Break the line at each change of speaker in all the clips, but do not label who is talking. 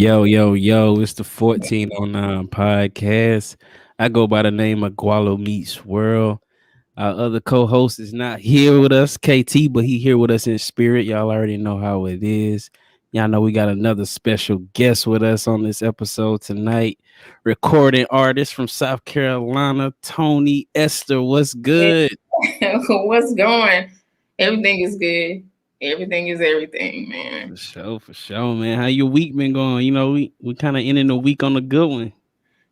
Yo, it's the 1409 podcast. I go by the name of Gualo Meets World. Our other co-host is not here with us, KT, but he here with us in spirit. Y'all already know how it is. Y'all know we got another special guest with us on this episode tonight. Recording artist from South Carolina, Toni Esther. What's good?
What's going? Everything is good. Everything is everything, man.
For sure, man. How your week been going? You know, we kind of ending the week on a good one.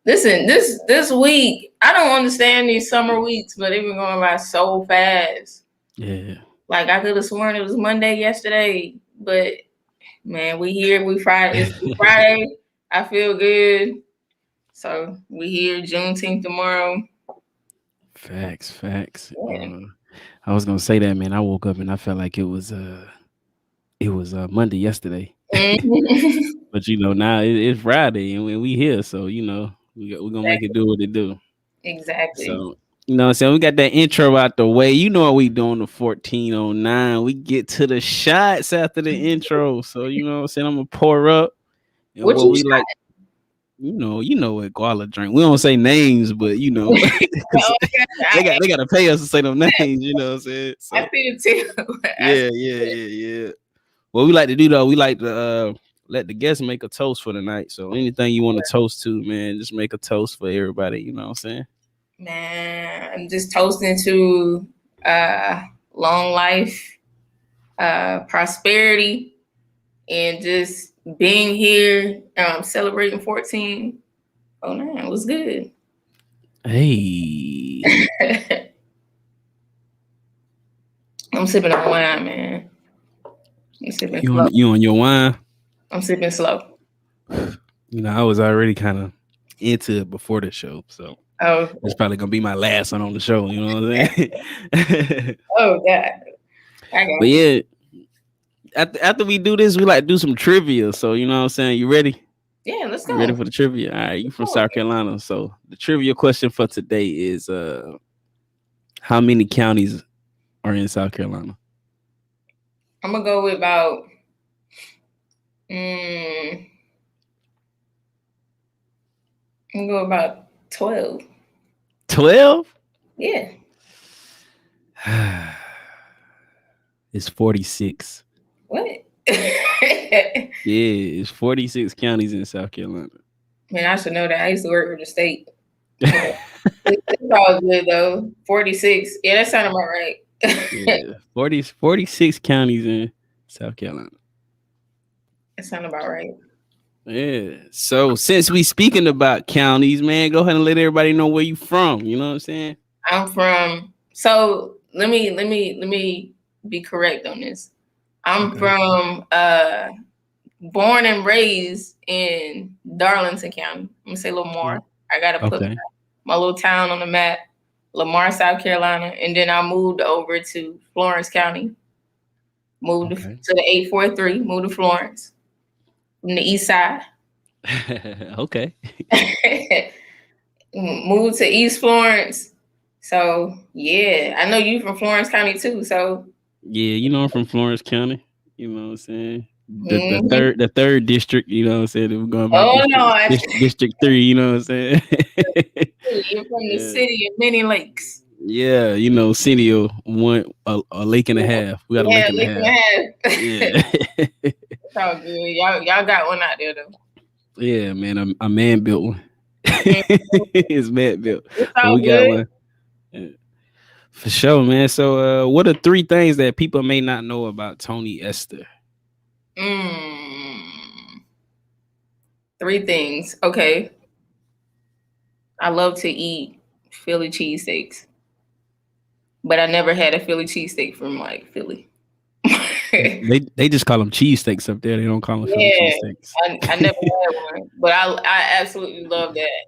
Listen, this week, I don't understand these summer weeks, but they've been going by so fast.
Yeah.
Like I could have sworn it was Monday yesterday, but man, we Friday. It's Friday. I feel good. So we here Juneteenth tomorrow.
Facts.
Yeah.
I was gonna say that, man. I woke up and I felt like it was Monday yesterday,
Mhm.
but now it's Friday and we here, so we're gonna make it do what it do.
Exactly.
So what I'm saying, we got that intro out the way. You know what we doing the 1409. We get to the shots after the intro. So what I'm saying, I'm gonna pour up and
What
what
you
we like. You know what Guala drink. We don't say names, but because
I,
they gotta pay us to say them names. You know what I'm saying?
I
So
see it too.
yeah. What we like to do though, we like to let the guests make a toast for the night. So anything you want to toast to, man, just make a toast for everybody. You know what I'm saying?
Man, I'm just toasting to long life, prosperity, and just being here, celebrating 14. Oh, man, it was good.
Hey,
I'm sipping on wine, man. I'm sipping
you
slow.
on your wine?
I'm sipping slow.
I was already kind of into it before the show, so
Oh,
it's probably gonna be my last one on the show. You know what I'm saying?
oh, God. I got
But
you.
yeah, after we do this, we like to do some trivia. So you know what I'm saying? You ready?
Yeah, let's
You ready
go.
for the trivia? All right, you from
Oh,
South Carolina. So the trivia question for today is how many counties are in South Carolina?
I'm going to go with about, mm, I'm going to go about 12.
12?
Yeah.
It's 46.
What?
Yeah, it's 46 counties in South Carolina.
Man, I should know that. I used to work for the state. It's all good though. 46. Yeah, that sounded about right.
Yeah, 46 counties in South Carolina.
That sounded about right.
Yeah. So since we speaking about counties, man, go ahead and let everybody know where you from. You know what I'm saying?
I'm from. So let me be correct on this. I'm
Okay.
from born and raised in Darlington County. I'm gonna say Lamar. I gotta put
Okay.
my little town on the map. Lamar, South Carolina, and then I moved over to Florence County. Moved to
Okay.
the 843. Moved to Florence from the east side.
Okay.
Moved to East Florence. So yeah, I know you from Florence County too. So
Yeah, I'm from Florence County. You know what I'm saying? The
mhm.
third district, you know what I'm saying? We're going by
Oh no, I
district 3, you know what I'm saying?
you're from the
Yeah.
city of many lakes.
Yeah, city of a lake and a half. We got a
Yeah,
lake and a
lake and a
half.
half.
Yeah.
It's all good. Y'all got one out there though.
Yeah, man, a man built one.
Mm,
It's man built,
it's
but
all
we got
good.
one. Yeah. For sure, man. So, what are three things that people may not know about Toni Esther?
Mm, three things. Okay. I love to eat Philly cheesesteaks, but I never had a Philly cheesesteak from like Philly.
They just call them cheesesteaks up there. They don't call them Philly
Yeah,
cheesesteaks.
I never had one, but I absolutely love that.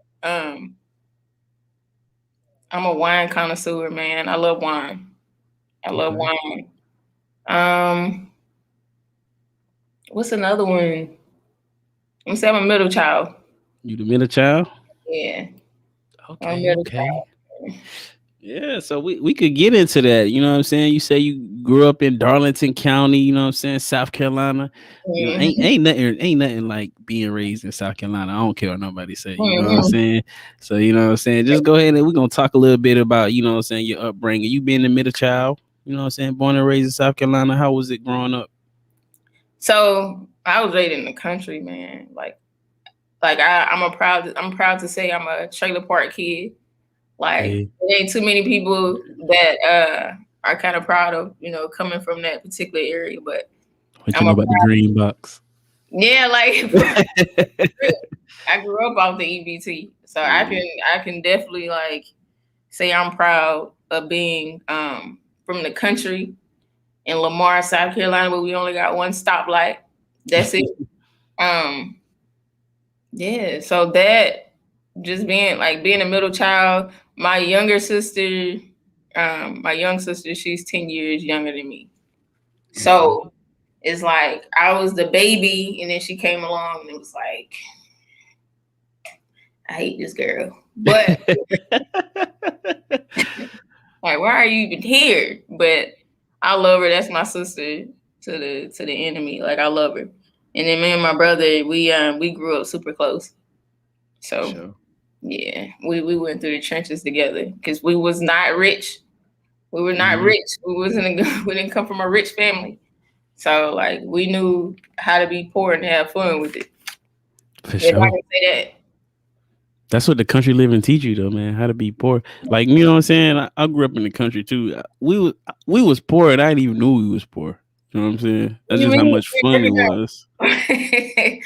I'm a wine connoisseur, man. I love wine. I love
Okay.
wine. Um, what's another one? I'm saying I'm a middle child.
You the middle child?
Yeah, I'm a
Okay,
middle
okay.
child.
Yeah, so we could get into that. You know what I'm saying? You say you grew up in Darlington County, you know what I'm saying, South Carolina. You know,
Mhm.
ain't nothing like being raised in South Carolina. I don't care what nobody say, you know what I'm
Mhm.
saying? So, you know what I'm saying? Just go ahead and we're gonna talk a little bit about, you know what I'm saying, your upbringing. You being the middle child, you know what I'm saying, born and raised in South Carolina. How was it growing up?
So I was raised in the country, man. I'm proud to say I'm a trailer park kid. Like
Yeah.
there ain't too many people that are kind of proud of, coming from that particular area. But
What you
I'm
know
a
about the green box?
yeah, like for real. I grew up off the EBT, so
Yeah,
I can definitely like say I'm proud of being from the country in Lamar, South Carolina, where we only got one stoplight. That's it. Um, yeah, so that just being a middle child, my young sister, she's 10 years younger than me.
okay.
So it's like I was the baby and then she came along and it was like, I hate this girl. But like, why are you even here? But I love her. That's my sister to the enemy. Like I love her. And then me and my brother, we grew up super close.
For
So
sure.
yeah, we went through the trenches together because we was not rich. We were not
Mhm.
rich. We wasn't a good, we didn't come from a rich family. So like we knew how to be poor and have fun with it.
For
If I
sure.
can say
That's what the country living teach you though, man. How to be poor. Like you know what I'm saying. I grew up in the country too. We was poor, and I didn't even knew we was poor. You know what I'm saying?
that.
That's
You
just how
mean
much fun it was. I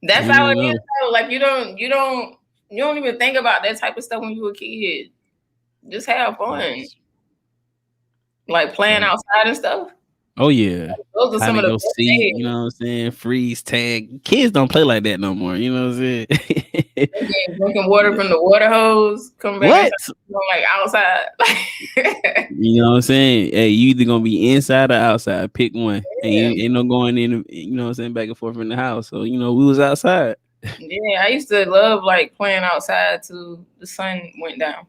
that's
didn't
how
even
it
know.
is though. Like you don't even think about that type of stuff when you were a kid. Just have fun.
Facts.
Like playing
Facts.
outside and stuff.
Oh yeah.
Those are
How
some
to
of the
go
best
see, you
days.
know what I'm saying? Freeze tag. Kids don't play like that no more. You know what I'm saying?
Drinking water from the water hose, coming back inside,
What?
like outside.
You know what I'm saying? Hey, you either gonna be inside or outside. Pick one. And
Yeah.
ain't no going in, you know what I'm saying, back and forth in the house. So, you know, we was outside.
Yeah, I used to love like playing outside till the sun went down.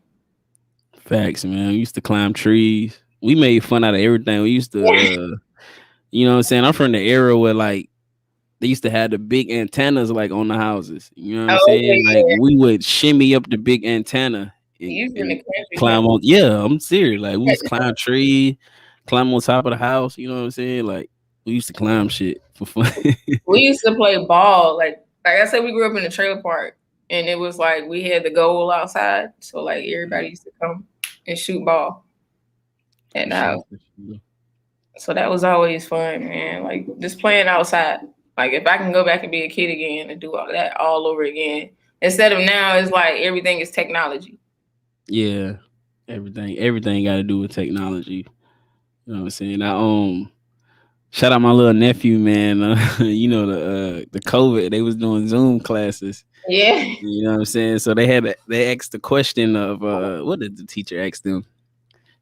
Facts, man. We used to climb trees. We made fun out of everything. We used to you know what I'm saying? I'm from the era where like they used to have the big antennas like on the houses. You know what I'm
Oh, okay,
saying? Like
yeah.
we would shimmy up the big antenna
You from the
and
country, huh?
climb on. Yeah, I'm serious. Like we used to climb tree, climb on top of the house. You know what I'm saying? Like we used to climb shit for fun.
We used to play ball. Like I said, we grew up in a trailer park, and it was like we had the goal outside, so like everybody used to come and shoot ball at
For
the
sure,
house.
for sure.
So that was always fun, man. Like just playing outside. Like if I can go back and be a kid again and do all that all over again, instead of now, it's like everything is technology.
Yeah. Everything got to do with technology. You know what I'm saying? Shout out my little nephew, man. You know the COVID, they was doing Zoom classes.
Yeah.
You know what I'm saying? So they asked the question of what did the teacher ask them?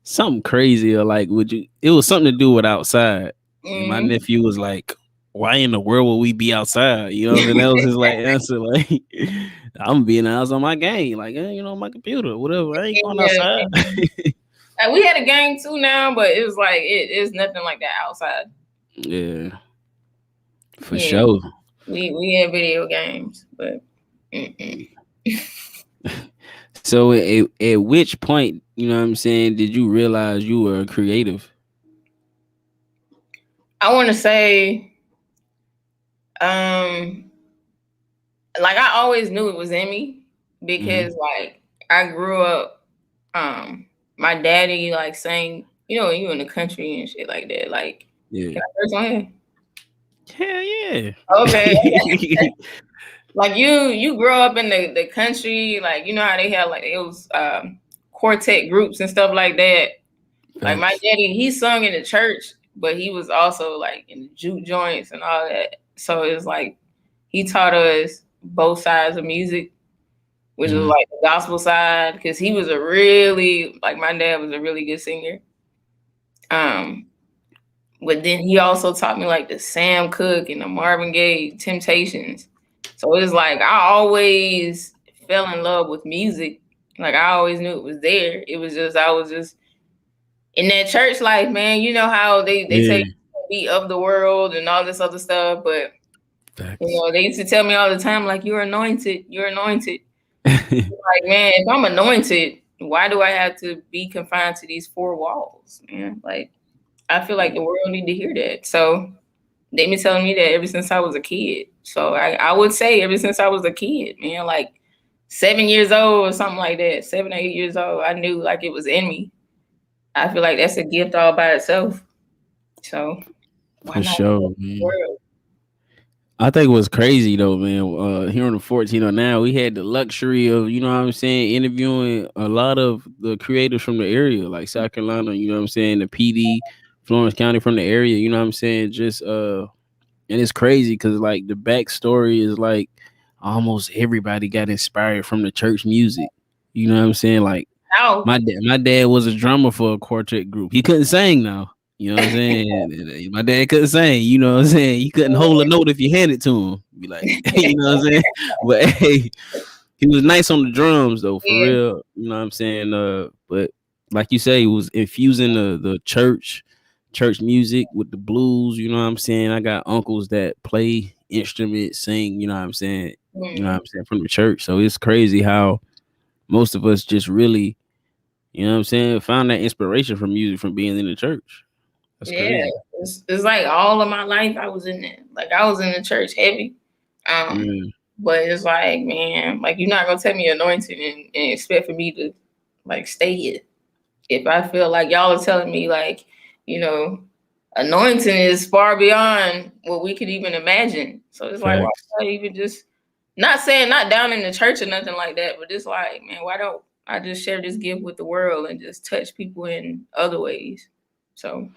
Something crazy or like would you? It was something to do with outside, and my
Hmm.
nephew was like, "Why in the world would we be outside?" You know what I'm saying? That was his like answer. Like, I'm being out on my game, like you know, my computer, whatever. I ain't going
Yeah.
outside.
We had a game too now, but it was like it is nothing like that outside.
Yeah, for
Yeah,
sure.
we had video games, but mm-mm.
So at which point, you know what I'm saying, did you realize you were creative?
I want to say, um, like I always knew it was in me
Hmm.
because like I grew up, my daddy like sang, you in the country and shit like that. Like,
Yeah.
can I curse on here?
Hell yeah.
Okay, like you grow up in the country, like you know how they have like it was quartet groups and stuff like that. Like my
Facts.
daddy, he sung in the church, but he was also like in the juke joints and all that. So it's like he taught us both sides of music, which was
Hmm.
like the gospel side, because he was a really like my dad was a really good singer. Um, but then he also taught me like the Sam Cooke and the Marvin Gaye Temptations. So it's like I always fell in love with music, Like I always knew it was there. It was just I was just in that church life, man. You know how they tell you
Yeah,
to be of the world and all this other stuff, but
facts.
they used to tell me all the time, like, you're anointed, you're anointed. Like, man, if I'm anointed, why do I have to be confined to these four walls, man? Like, I feel like the world need to hear that. So they've been telling me that ever since I was a kid. So I would say ever since I was a kid, man, like 7 years old or something like that, 7 or 8 years old, I knew like it was in me. I feel like that's a gift all by itself. So why
For
not
sure,
the
man.
world?
I think what's crazy though, man, here on the 14 on now, we had the luxury of, you know what I'm saying, interviewing a lot of the creators from the area, like South Carolina, you know what I'm saying, the PD, Florence County from the area, you know what I'm saying? Just and it's crazy because like the backstory is like almost everybody got inspired from the church music. You know what I'm saying? Like
How?
my dad was a drummer for a quartet group. He couldn't sing now. You know what I'm saying? My dad couldn't sing. You know what I'm saying? He couldn't hold a note if you hand it to him. Be like, you know what I'm saying? But hey, he was nice on the drums though, for
Yeah.
real. You know what I'm saying? But like you say, he was infusing the church music with the blues. You know what I'm saying? I got uncles that play instruments, sing. You know what I'm saying? You know what
Mm.
I'm saying, from the church. So it's crazy how most of us just really, you know what I'm saying, found that inspiration from music from being in the church. That's
Yeah.
crazy.
It's like all of my life I was in there. Like I was in the church heavy. Um,
Mm,
but it's like, man, like you're not gonna tell me anointed and expect for me to like stay here. If I feel like y'all are telling me like, you know, anointing is far beyond what we could even imagine. So it's like, why
facts.
don't I even just not saying not down in the church or nothing like that, but it's like, man, why don't I just share this gift with the world and just touch people in other ways? So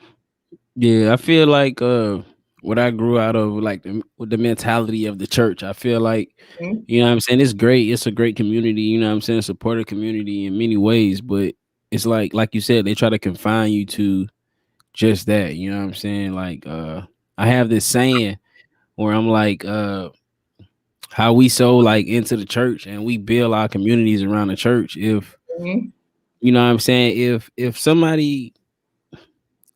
Yeah, I feel like what I grew out of, like with the mentality of the church. I feel like,
mhm.
you know what I'm saying, it's great. It's a great community, you know what I'm saying, supportive community in many ways, but it's like you said, they try to confine you to just that, you know what I'm saying? Like I have this saying where I'm like how we so like into the church and we build our communities around the church. If
Mhm.
you know what I'm saying, if somebody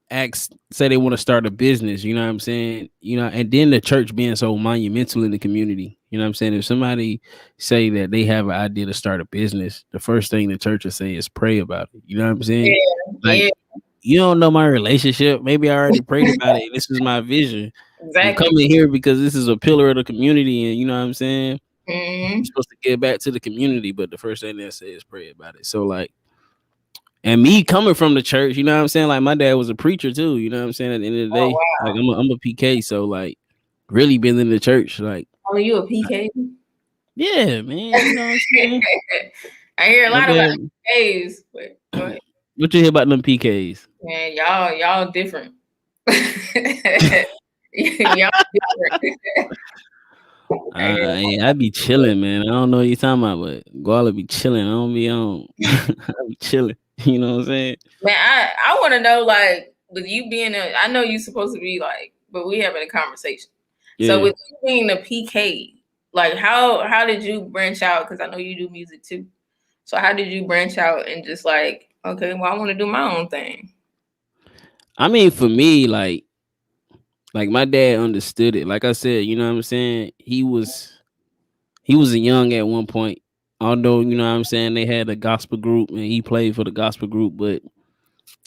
ask say they want to start a business, you know what I'm saying, you know, and then the church being so monumental in the community, you know what I'm saying, if somebody say that they have an idea to start a business, the first thing the church will say is pray about it, you know what I'm saying,
Yeah,
like,
yeah,
you don't know my relationship, maybe I already prayed about it, this is my vision, I'm
exactly.
coming here because this is a pillar of the community, and you know what I'm saying, you're
Hmm.
supposed to give back to the community, but the first thing they say is pray about it. So like, and me coming from the church, you know what I'm saying? Like my dad was a preacher too, you know what I'm saying? At the end of the
Oh
day, like
wow.
I'm a PK, so like really been in the church, like
Oh, you a PK?
yeah, man, you know what I'm saying?
I hear a
My
lot about
dad,
PKs, but go ahead.
what you hear about them PKs?
Man, y'all different. Y'all different. I hear
I be chilling, man. I don't know what you're talking about, but Guala be chilling. I don't be on. I be chilling. You know what I'm saying?
man, I want to know like with you being a, I know you supposed to be like, but we having a conversation. So
Yeah.
with you being a PK, like how did you branch out? Because I know you do music too. So how did you branch out and just like, okay, well I want to do my own thing.
I mean, for me, like my dad understood it. Like I said, you know what I'm saying? He was a young at one point. Although, you know what I'm saying, they had a gospel group and he played for the gospel group, but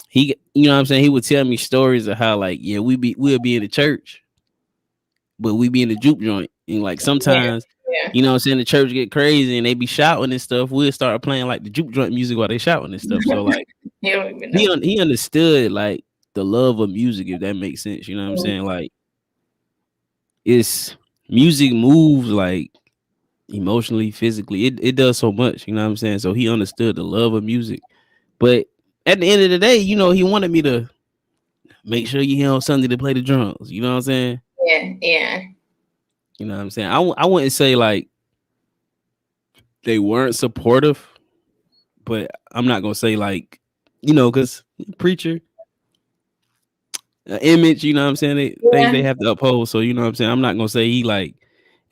he, you know what I'm saying, he would tell me stories of how like, yeah, we'll be in the church, but we be in the juke joint. And like
Yeah,
sometimes,
yeah.
you know what I'm saying, the church get crazy and they be shouting and stuff. We'll start playing like the juke joint music while they shouting and stuff. So like
You don't even
he
know.
he understood like the love of music, if that makes sense. You know what I'm
Mhm.
saying? Like it's music moves like emotionally, physically. It does so much, you know what I'm saying? So he understood the love of music. But at the end of the day, you know, he wanted me to make sure you hear on Sunday to play the drums. You know what I'm saying?
Yeah, yeah.
You know what I'm saying? I wouldn't say like they weren't supportive, but I'm not gonna say like, you know, because preacher, image, you know what I'm saying? Things
Yeah.
they have to uphold. So you know what I'm saying? I'm not gonna say he like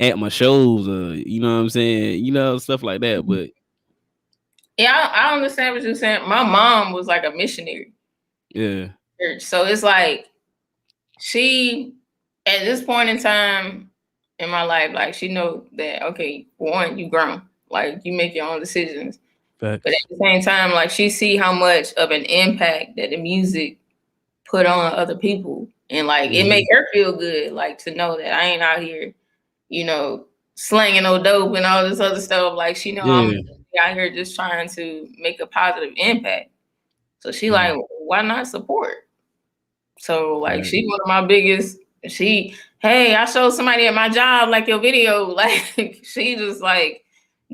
at my shows or you know what I'm saying, you know, stuff like that. But
Yeah, I understand what you're saying. My mom was like a missionary
Yeah,
church. So it's like she at this point in time in my life, like she know that okay, one, you grown. Like you make your own decisions. But
facts.
at the same time, like she see how much of an impact that the music put on other people. And like it make
Hmm.
her feel good, like to know that I ain't out here, you know, slanging no dope and all this other stuff. Like she know I'm
Yeah.
out here just trying to make a positive impact. So she like,
Mm,
why not support? So like
facts.
she one of my biggest she hey, I showed somebody at my job like your video. Like she just like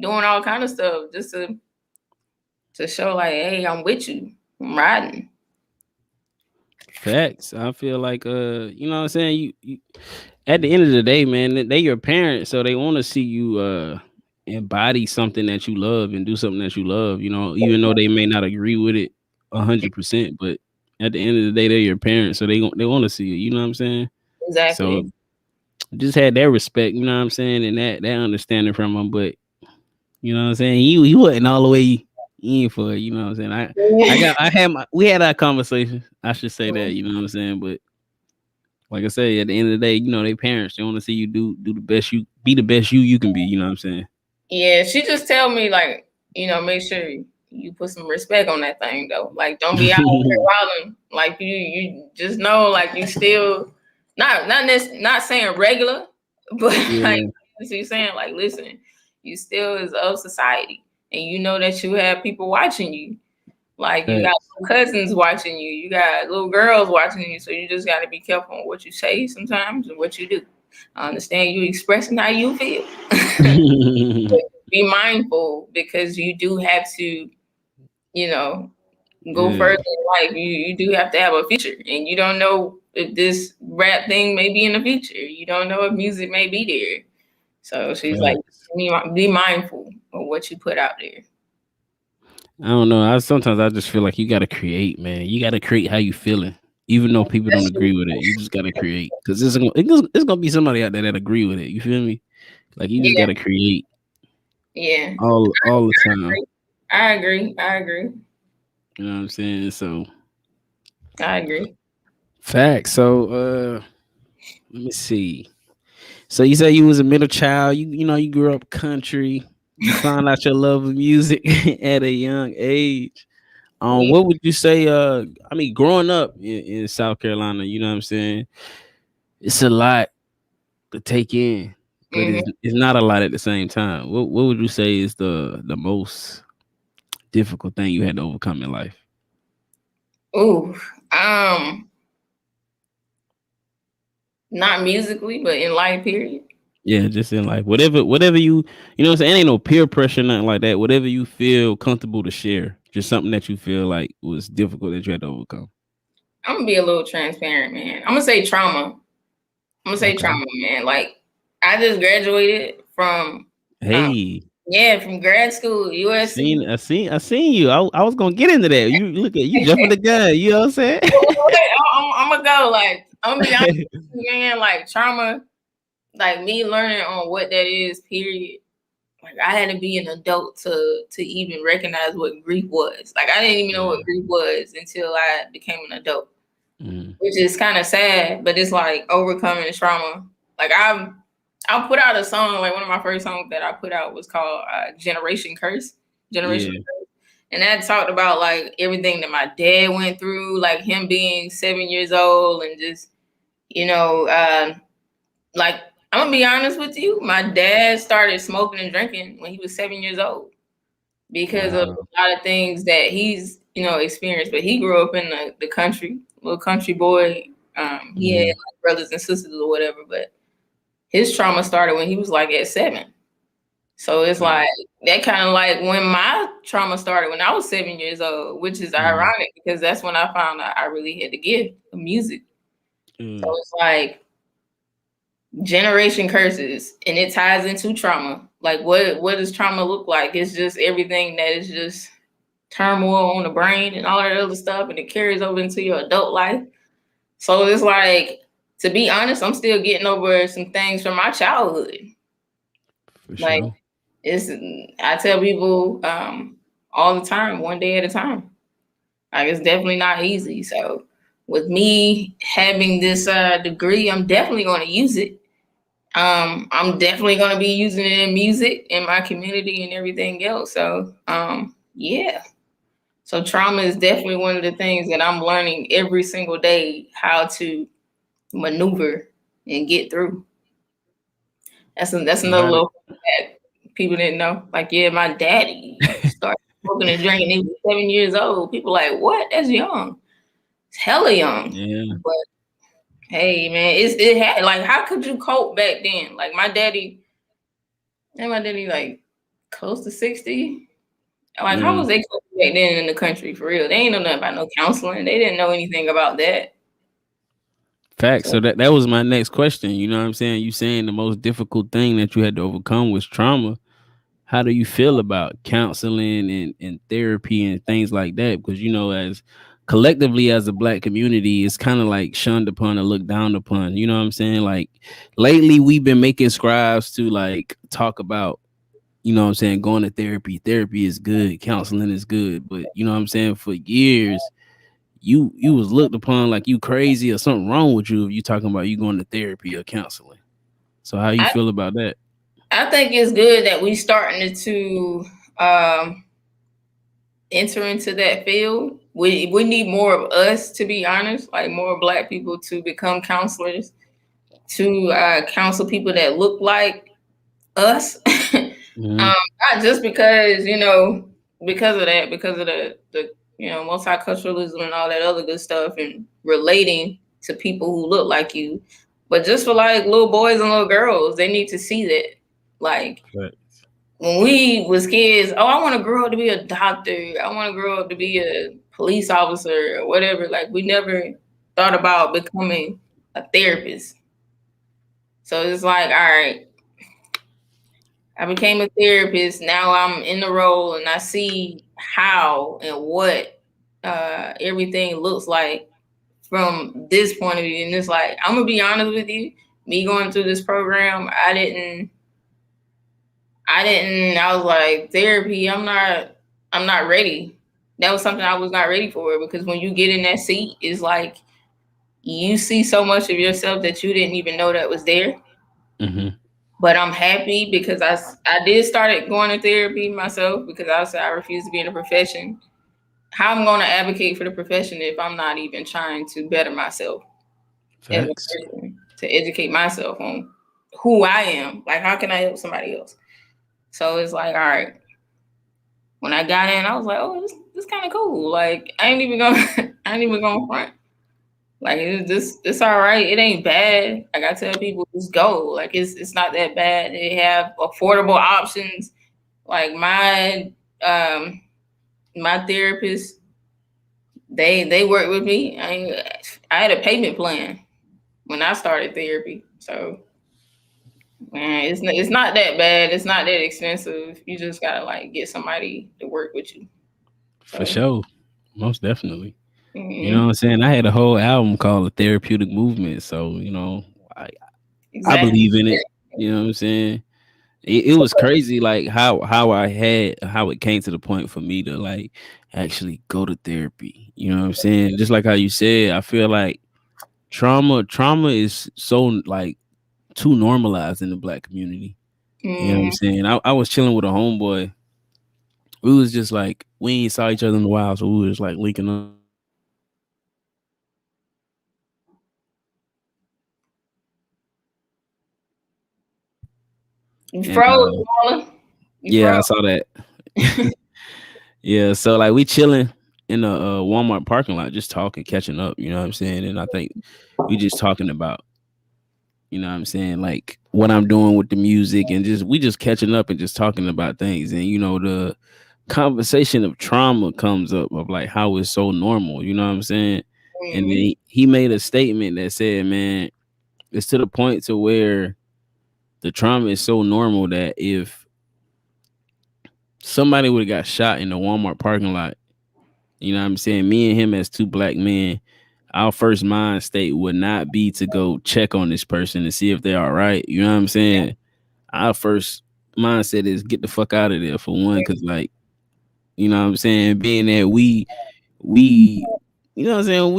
doing all kind of stuff just to show like, hey, I'm with you. I'm riding.
Facts. I feel like you know what I'm saying. You at the end of the day, man, they your parents, so they want to see you embody something that you love and do something that you love. You know, even though they may not agree with it 100%, but at the end of the day, they're your parents, so they want to see it. You know what I'm saying? So
Exactly.
just had that respect. You know what I'm saying, and that understanding from them. But you know what I'm saying, he wasn't all the way in for it. You know what I'm saying? I had my we had our conversation. I should say that. You know what I'm saying, but like I say, at the end of the day, you know, they parents, they want to see you do the best you be the best you can be, you know what I'm saying?
Yeah, she just tell me like, make sure you put some respect on that thing though. Like, don't be out here wilding. Like you just know like you still not saying regular, but like
Yeah,
she's saying like, listen, you still is of society, and you know that you have people watching you. Like you got
facts.
cousins watching you, you got little girls watching you, so you just got to be careful on what you say sometimes and what you do. I understand you expressing how you feel. Be mindful because you do have to, you know, go
Yeah,
further in life. You do have to have a future, and you don't know if this rap thing may be in the future. You don't know if music may be there. So she's like,
facts.
be mindful of what you put out there.
I don't know. I sometimes I just feel like you gotta create, man. You gotta create how you feeling. Even though people don't
That's true.
agree with it, you just gotta create because it's gonna be somebody out there that agree with it. You feel me? Like you just
Yeah,
gotta create
yeah.
all the time.
I agree. I agree.
You know what I'm saying? So
I agree.
facts. So let me see. So you say you was a middle child. You know you grew up country. You found out your love of music at a young age.
Yeah.
What would you say? I mean, growing up in South Carolina, you know what I'm saying. It's a lot to take in, but
Hmm.
it's not a lot at the same time. What would you say is the most difficult thing you had to overcome in life?
Ooh. Um. Not musically, but in life. Period.
Yeah, just in life, whatever you know what I'm saying. Ain't no peer pressure, nothing like that. Whatever you feel comfortable to share, just something that you feel like was difficult that you had to overcome.
I'm gonna be a little transparent, man. I'm gonna say trauma. I'm gonna say
Okay.
trauma, man. Like I just graduated from, um,
Hey,
yeah, from grad school, USC.
I seen you. I was gonna get into that. You look at you jumping the gun. You know what I'm saying?
Wait, I'm gonna go. Like I'm gonna be honest, with you, man. Like trauma, like me learning on what that is. Period. Like I had to be an adult to even recognize what grief was. Like I didn't even know what
Yeah.
grief was until I became an adult,
Mm,
which is kind of sad. But it's like overcoming trauma. Like I put out a song. Like one of my first songs that I put out was called "Generation Curse." Generation
yeah.
Curse. And that talked about like everything that my dad went through, like him being 7 years old, and just you know, like I'm gonna be honest with you, my dad started smoking and drinking when he was 7 years old because of
Wow.
a lot of things that he's experienced. But he grew up in the country, little country boy. He had
Mm,
like brothers and sisters or whatever, but his trauma started when he was like at 7. So it's
right.
like that kind of like when my trauma started when I was 7 years old, which is
Mm,
ironic because that's when I found out I really had the gift of music. So
mm,
it's like generation curses and it ties into trauma. Like what does trauma look like? It's just everything that is just turmoil on the brain and all that other stuff, and it carries over into your adult life. So it's like, to be honest, I'm still getting over some things from my childhood.
for
Like
sure.
it's I tell people all the time, one day at a time. Like it's definitely not easy. So with me having this degree, I'm definitely going to use it. I'm definitely going to be using it in music, in my community, and everything else. So yeah. So trauma is definitely one of the things that I'm learning every single day how to maneuver and get through. That's
So
another
how did
little fact people didn't know. Like, yeah, my daddy started smoking and drinking. He was 7 years old. People like, what? That's young. It's hella young.
yeah.
But hey, man, it had like, how could you cope back then? Like my daddy like close to 60. Like, how was
Mm.
they coping back then in the country for real? They ain't know nothing about no counseling. They didn't know anything about that.
Facts.
So
So that was my next question. You know what I'm saying? You saying the most difficult thing that you had to overcome was trauma. How do you feel about counseling and therapy and things like that? Because as collectively as a black community, it's kind of like shunned upon or looked down upon. You know what I'm saying? Like lately we've been making scribes to like talk about, what I'm saying, going to therapy. Therapy is good, counseling is good. But you know what I'm saying, for years, you was looked upon like you crazy or something wrong with you if you talking about you going to therapy or counseling. So how you
I
feel about that?
I think it's good that we starting to um, enter into that field. We need more of us, to be honest, like more black people to become counselors, to counsel people that look like us.
Hmm.
Not just because because of that, because of the multiculturalism and all that other good stuff, and relating to people who look like you, but just for like little boys and little girls, they need to see that. Like when we was kids, oh, I want to grow up to be a doctor. I want to grow up to be a police officer or whatever. Like we never thought about becoming a therapist. So it's like, all right, I became a therapist. Now I'm in the role and I see how and what everything looks like from this point of view. And it's like, I'm gonna be honest with you, me going through this program, I was like, therapy, I'm not ready. That was something I was not ready for, because when you get in that seat, it's like you see so much of yourself that you didn't even know that was there.
Hmm.
But I'm happy because I did start going to therapy myself, because I said I refuse to be in a profession. How I'm going to advocate for the profession if I'm not even trying to better myself as a
Facts.
person, to educate myself on who I am? Like, how can I help somebody else? So it's like, all right, when I got in, I was like, oh, this kind of cool. Like, I ain't even gonna, I ain't even gonna front. Like, this all right. It ain't bad. Like I tell people, just go. Like, it's not that bad. They have affordable options. Like um my therapist, they work with me. I had a payment plan when I started therapy. So man, it's not that bad. It's not that expensive. You just gotta like get somebody to work with you.
For
So
sure. Most definitely. You know what
mhm,
I'm saying? I had a whole album called The Therapeutic Movement. So, I, I
exactly.
believe in it. You know what I'm saying? It
So
was crazy like how it came to the point for me to like actually go to therapy. You know what I'm saying? Just like how you said, I feel like trauma is so like too normalized in the black community. You know what I'm
mm,
saying? I was chilling with a homeboy. We was just like we ain't saw each other in a while, so we was like linking up and shit. And he was like,
you
and
froze, Marla. You
yeah,
froze.
I saw that. Yeah, so like we chilling in a Walmart parking lot, just talking, catching up. You know what I'm saying? And I think we just talking about, what I'm saying, like what I'm doing with the music, and just we just catching up and just talking about things. And the conversation of trauma comes up of like how it's so normal. You know what I'm saying? And then
Mm,
he made a statement that said, "Man, it's to the point to where the trauma is so normal that if somebody would have got shot in the Walmart parking lot, you know what I'm saying, me and him as two black men, our first mind state would not be to go check on this person and see if they're all right. You know what I'm saying? Our first mindset is get the fuck out of there for one, because like You know what I'm saying? Being that we you know what I'm saying,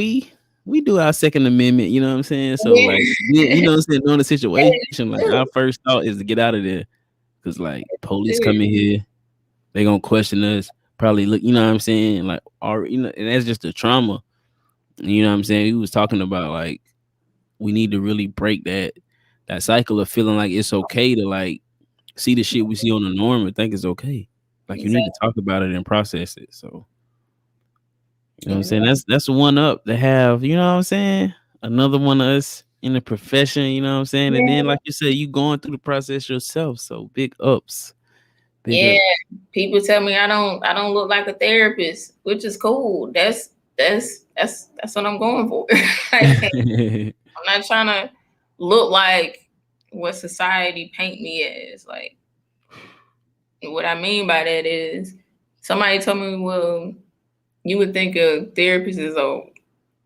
we do our second amendment, you know what I'm saying? So like you know what I'm saying, knowing the situation, like our first thought is to get out of there. Cause like police come in here, they gonna question us, probably look, you know what I'm saying? Like or you know, and that's just the trauma. You know what I'm saying? He was talking about like we need to really break that cycle of feeling like it's okay to like see the shit we see on the norm and think it's okay. Like you need to
Exactly.
talk about it and process it. So you know what I'm saying?
Exactly.
That's one up to have, you know what I'm saying? Another one of us in the profession, you know what I'm saying? And then
Yeah.
like you said, you going through the process yourself. So big ups. Big
Yeah.
up.
People tell me I don't look like a therapist, which is cool. That's what I'm going for. Like, I'm not trying to look like what society paint me as. Like, what I mean by that is somebody told me, well, you would think a therapist is a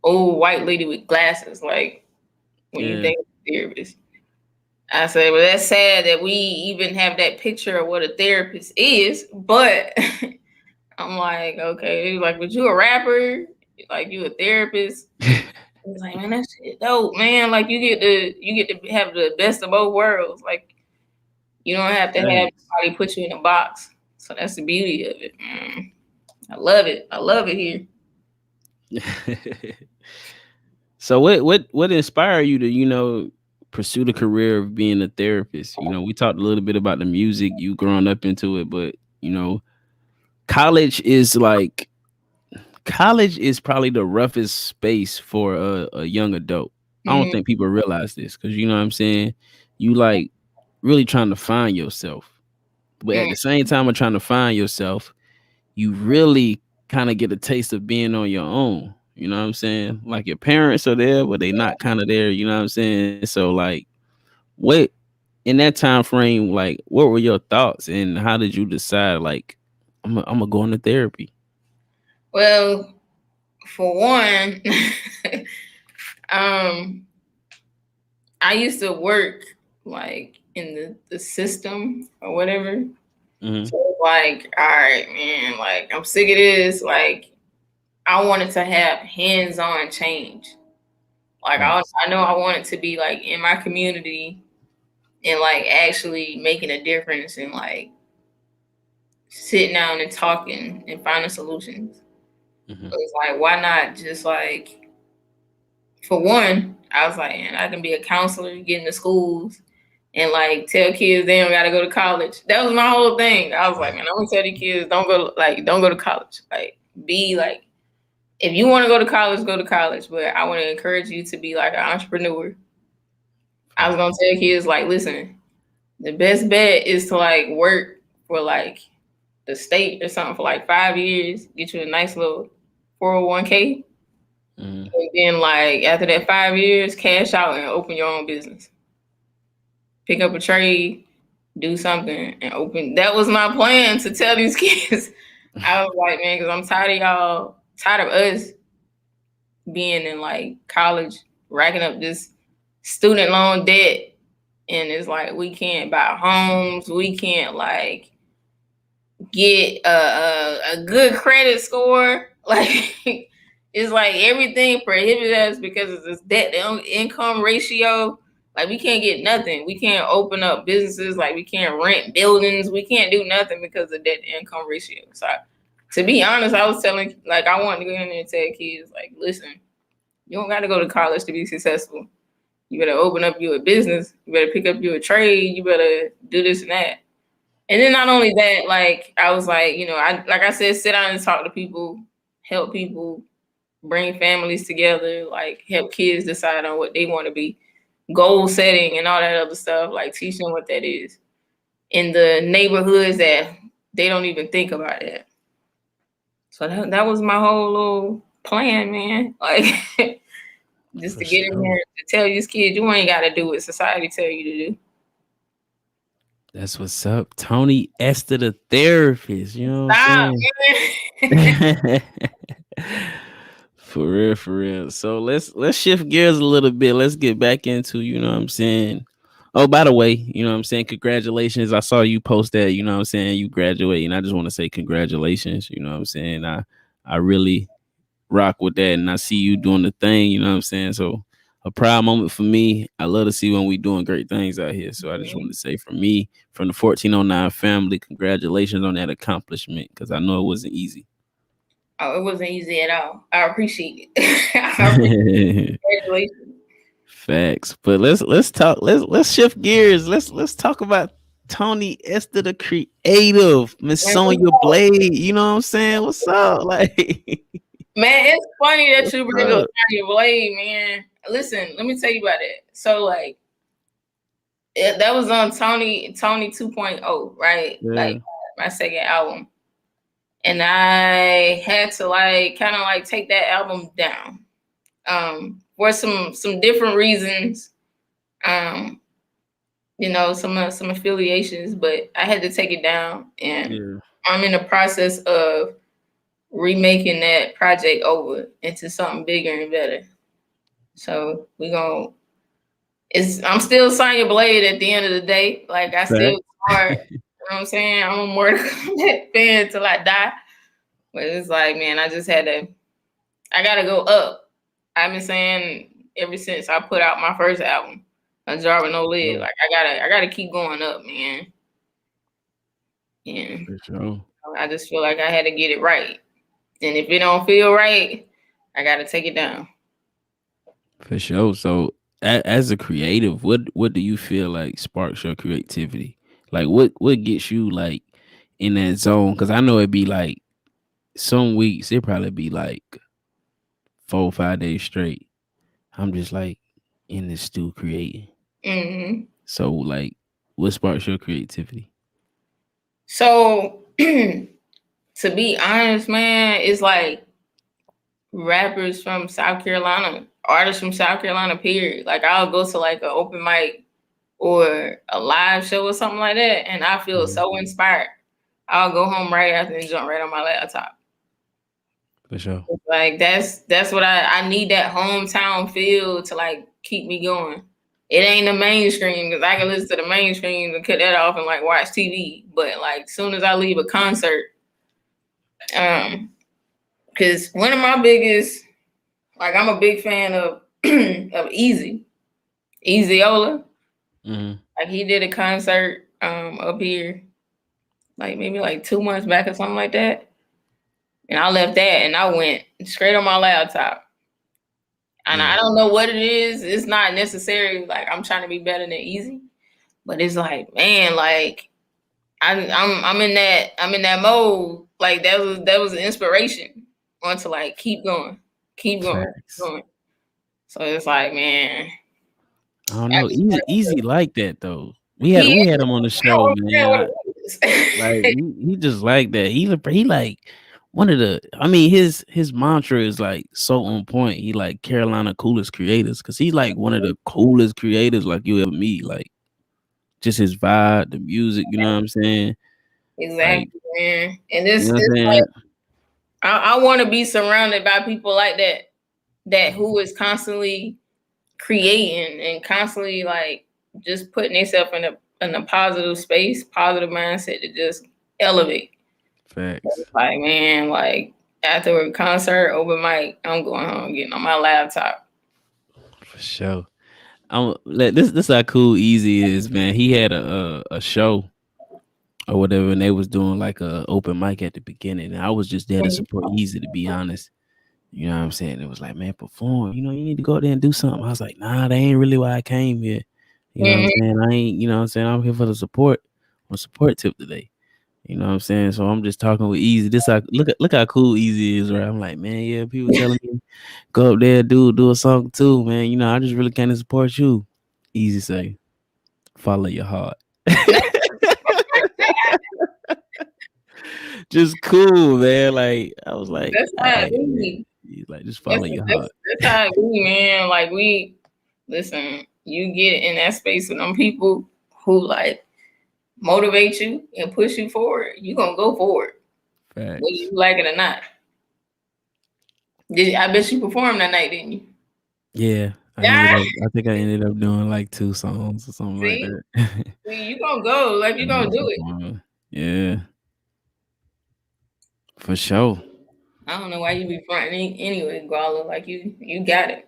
old white lady with glasses. Like, when you
Yeah.
think of a therapist, I said, well, that's sad that we even have that picture of what a therapist is. But I'm like, okay, like, but you a rapper, like you a therapist. He's like, man, that shit dope, man. Like you get to have the best of both worlds. Like you don't have to have
Thanks.
somebody put you in a box. So that's the beauty of it. I love it. I love it here.
So what inspired you to, you know, pursue the career of being a therapist? You know, we talked a little bit about the music, you growing up into it, but you know, college is like college is probably the roughest space for a young adult. I don't
Mhm.
think people realize this because you know what I'm saying. You like really trying to find yourself, but at
Mm.
the same time of trying to find yourself, you really kind of get a taste of being on your own. You know what I'm saying? Like your parents are there, but they not kind of there. You know what I'm saying? So like, what in that time frame, like, what were your thoughts and how did you decide? Like, I'm gonna go into therapy.
Well, for one, um, I used to work like in the system or whatever.
Hmm.
So like, all right, man, like I'm sick of this. Like I wanted to have hands-on change. Like
Facts.
I know I want it to be like in my community and like actually making a difference and like sitting down and talking and finding solutions.
Hmm.
So it's like why not just like for one, I was like, man, I can be a counselor, get into schools and like tell kids they don't gotta go to college. That was my whole thing. I was like, man, I'm gonna tell the kids don't go to college. Like be like if you want to go to college. But I want to encourage you to be like an entrepreneur. I was gonna
Facts.
tell kids like, listen, the best bet is to like work for like the state or something for like 5 years, get you a nice little 401k,
Hmm.
and then like after that 5 years, cash out and open your own business. Pick up a trade, do something, and open. That was my plan to tell these kids. I was like, man, because I'm tired of y'all, tired of us being in like college, racking up this student loan debt, and it's like we can't buy homes, we can't like get a good credit score. Like it's like everything prohibits us because of this debt income ratio. Like we can't get nothing. We can't open up businesses. Like we can't rent buildings. We can't do nothing because of debt to income ratio. So to be honest, I was telling like I wanted to go in there and tell kids like, listen, you don't got to go to college to be successful. You better open up you a business. You better pick up you a trade. You better do this and that. And then not only that, like I was like, I like I said, sit down and talk to people, help people, bring families together, like help kids decide on what they want to be, goal setting and all that other stuff, like teach them what that is in the neighborhoods that they don't even think about it. So that was my whole little plan, man. Like just
For
to get in
sure.
there to tell these kids you ain't got to do what society tell you to do.
That's what's up. Toni Esther, the therapist. You know what I'm
Stop,
saying?
man.
For real, for real. So let's shift gears a little bit. Let's get back into, you know what I'm saying, Oh, by the way, you know what I'm saying? Congratulations. I saw you post that, you know what I'm saying? You graduate, and I just want to say congratulations. You know what I'm saying? I really rock with that, and I see you doing the thing, you know what I'm saying? So a proud moment for me. I love to see when we doing great things out here. So I just want
Mhm.
to say from me, from the 1409 family, congratulations on that accomplishment because I know it wasn't easy.
Oh, it wasn't easy at all. I appreciate it. I appreciate congratulations.
Facts. But let's talk. Let's shift gears. Let's talk about Toni Esther, the creative, Miss
Man, what's
Sonya
up?
Blade. You know what I'm saying? What's up? Like,
Man, it's funny that
what's
you bring up
up?
Kanye Blade, man. Listen, let me tell you about it. So like that was on Tony 2.0, right? Like
Yeah,
my second album. And I had to like kind of like take that album down. For some different reasons. Um, some affiliations, but I had to take it down and
yeah,
I'm in the process of remaking that project over into something bigger and better. So we gonna it's I'm still Sonya Blade at the end of the day. Like I still
facts.
hard, you know what I'm saying? I'm a Mortal Kombat fan till I die. But it's like, man, I gotta go up. I've been saying ever since I put out my first album, A Jar with No Lid.
Sure,
Like I gotta keep going up, man. And
for sure.
I just feel like I had to get it right. And if it don't feel right, I gotta take it down.
For sure. So, as a creative, what do you feel like sparks your creativity? Like, what gets you like in that zone? Because I know it'd be like some weeks it probably be like 4 or 5 days straight. I'm just like in the stew creating.
Hmm.
So, like, what sparks your creativity?
So to be honest, man, it's like rappers from South Carolina, artists from South Carolina, period. Like I'll go to like an open mic or a live show or something like that, and I feel
Mhm.
so inspired. I'll go home right after and jump right on my laptop.
For sure.
Like that's what I need, that hometown feel to like keep me going. It ain't the mainstream because I can listen to the mainstream and cut that off and like watch TV. But like soon as I leave a concert, um, because one of my biggest, like I'm a big fan of of Easyola.
Hmm.
Like he did a concert up here like maybe like 2 months back or something like that. And I left that and I went straight on my laptop. And I
Yeah.
don't know what it is. It's not necessarily like I'm trying to be better than Easy, but it's like, man, like I'm in that mode. Like that was an inspiration. I want to like keep going, keep
Facts.
going. So it's like, man,
I don't
I
know.
just
Easy like that though.
he
We had him on the
I don't
show,
understand what
man.
it
Like
is.
he just like that. He like one of the. I mean, his mantra is like so on point. He like Carolina coolest creators because he's like one of the coolest creators like you ever meet. Like just his vibe, the music. You know what I'm saying? Like
Exactly, man. And
you know what I'm
it's
saying?
like I want to be surrounded by people like that, that who is constantly creating and constantly like just putting themselves in a positive space, positive mindset to just elevate.
Facts
Like, man, like after a concert, open mic, I'm going home getting on my laptop.
for sure. I'm let this how cool Easy is, man. He had a show or whatever, and they was doing like a open mic at the beginning. And I was just there to
Mhm.
support Easy, to be honest. You know what I'm saying? It was like, man, perform. You know, you need to go out there and do something. I was like, nah, that ain't really why I came here. You know what I'm
Mhm.
saying? I ain't, you know what I'm saying? I'm here for the support on support tip today. You know what I'm saying? So I'm just talking with Easy. This how look how cool Easy is, right? I'm like, man, yeah, people telling me go up there, do a song too, man. You know, I just really can't support you. Easy say, follow your heart.
No,
Just cool, man. Like I was like,
that's
all
how it
right, man.
be.
He's like, just
That's
follow your
that's
heart.
that's how it be, man. Like we listen, you get in that space with them people who like motivate you and push you forward, you gonna go forward, whether you
Facts.
like it or not. I bet you performed that night, didn't you?
Yeah.
Yeah.
I think I ended up doing like 2 songs or something like
See,
that.
see, you gonna go like you
Ended
gonna
up
do it.
performing. Yeah, for sure.
I don't know why you be fronting anyway, Guala. Like you got it.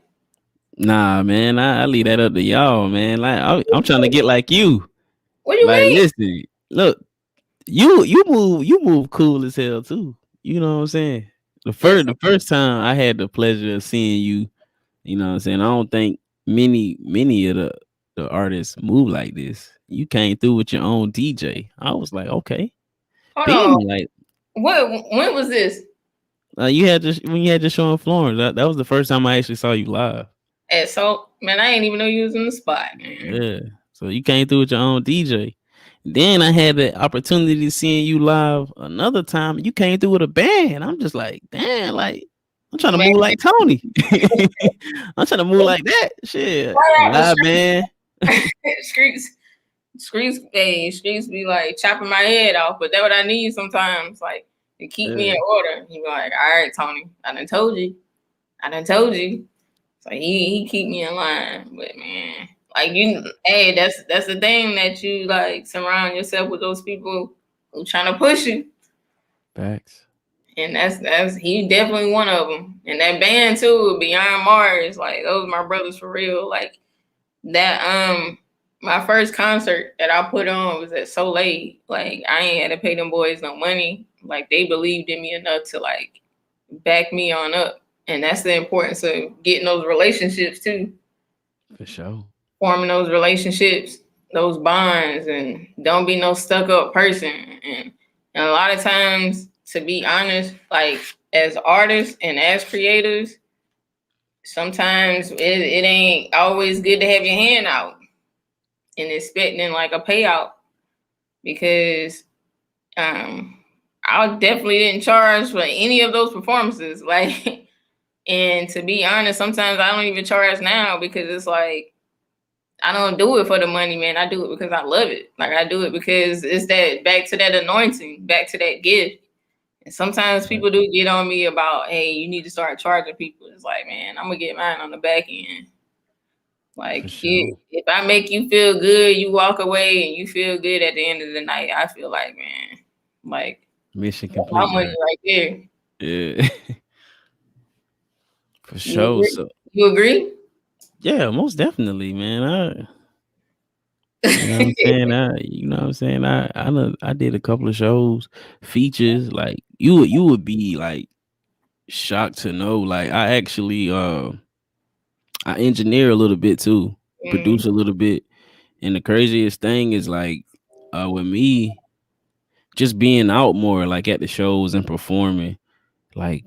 Nah, man, I leave that up to y'all, man. Like I'm trying to get like you.
What do you
Like,
mean?
listen, look, you move cool as hell too. You know what I'm saying?
Listen,
The first time I had the pleasure of seeing you, you know what I'm saying? I don't think many of the artists move like this. You came through with your own DJ. I was like, okay,
hold on.
beaming like
What? When was this?
you had just when you had your show in Florence. That was the first time I actually saw you live.
At so man, I ain't even know you was in the spot, man.
Yeah. So you came through with your own DJ. Then I had the opportunity to seeing you live another time. You came through with a band. I'm just like, damn, like I'm trying to
Man,
move like Tony. I'm trying to move like that. Shit.
right out the
Live band.
streets, streets be like chopping my head off, but that's what I need sometimes, like to keep me
Yeah,
in order. He be like, "All right, Tony, I done told you, I done told you." So he keep me in line, but man, like hey, that's the thing that you like surround yourself with those people who trying to push you,
facts.
and that's he definitely one of them. And that band too, Beyond Mars, like those my brothers for real, like that my first concert that I put on was at Soleil. Like I ain't had to pay them boys no money. Like they believed in me enough to like back me on up. And that's the importance of getting those relationships too.
For sure.
Forming those relationships, those bonds, and don't be no stuck up person. And a lot of times, to be honest, like as artists and as creators, sometimes it ain't always good to have your hand out and expecting like a payout because I definitely didn't charge for any of those performances. Like, and to be honest, sometimes I don't even charge now because it's like I don't do it for the money, man. I do it because I love it. Like I do it because it's that back to that anointing, back to that gift. And sometimes
Right.
people do get on me about, hey, you need to start charging people. It's like, man, I'm gonna get mine on the back end.
For
Like
sure.
if I make you feel good, you walk away and you feel good at the end of the night. I feel like, man, like
Mission
that's my
complete,
money
right?
right there.
Yeah. For
You
sure.
agree?
So
You agree?
yeah, most definitely, man. You know what I'm saying? You know what I'm saying? I did a couple of shows, features. Like you would be like shocked to know. Like I actually I engineer a little bit too,
Mm,
produce a little bit. And the craziest thing is like with me just being out more like at the shows and performing, like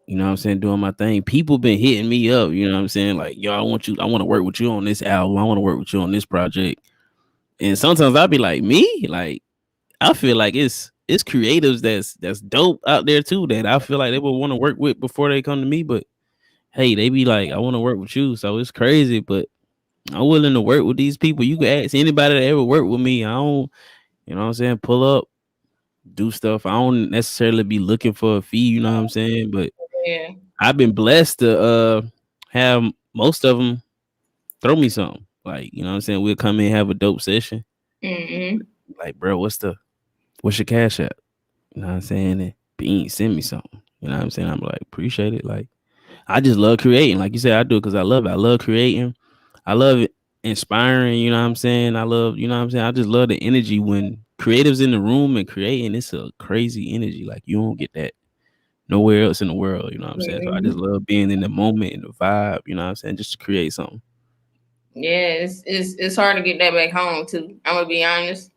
you know what I'm saying, doing my thing. People been hitting me up, you know what I'm saying? Like, yo, I want to work with you on this album. I want to work with you on this project. And sometimes I'll be like, me? Like I feel like it's creatives that's dope out there too that I feel like they would want to work with before they come to me. But hey, they be like, I want to work with you. So it's crazy, but I'm willing to work with these people. You can ask anybody that ever worked with me. I don't, you know what I'm saying, pull up, do stuff. I don't necessarily be looking for a fee, you know what I'm saying? But
yeah.
I've been blessed to have most of them throw me something. Like, you know what I'm saying? We'll come in, have a dope session.
Mm-hmm.
Like, bro, what's your cash app? You know what I'm saying? And Bean, send me something. You know what I'm saying? I'm like, appreciate it. Like, I just love creating. Like you said, I do it because I love it. I love creating. I love it inspiring. You know what I'm saying? I love, you know what I'm saying? I just love the energy when creatives in the room and creating. It's a crazy energy. Like, you don't get that nowhere else in the world. You know what I'm saying? So I
Mm-hmm.
just love being in the moment and the vibe. You know what I'm saying? Just to create something.
Yeah, it's hard to get that back home too. I'm gonna be honest.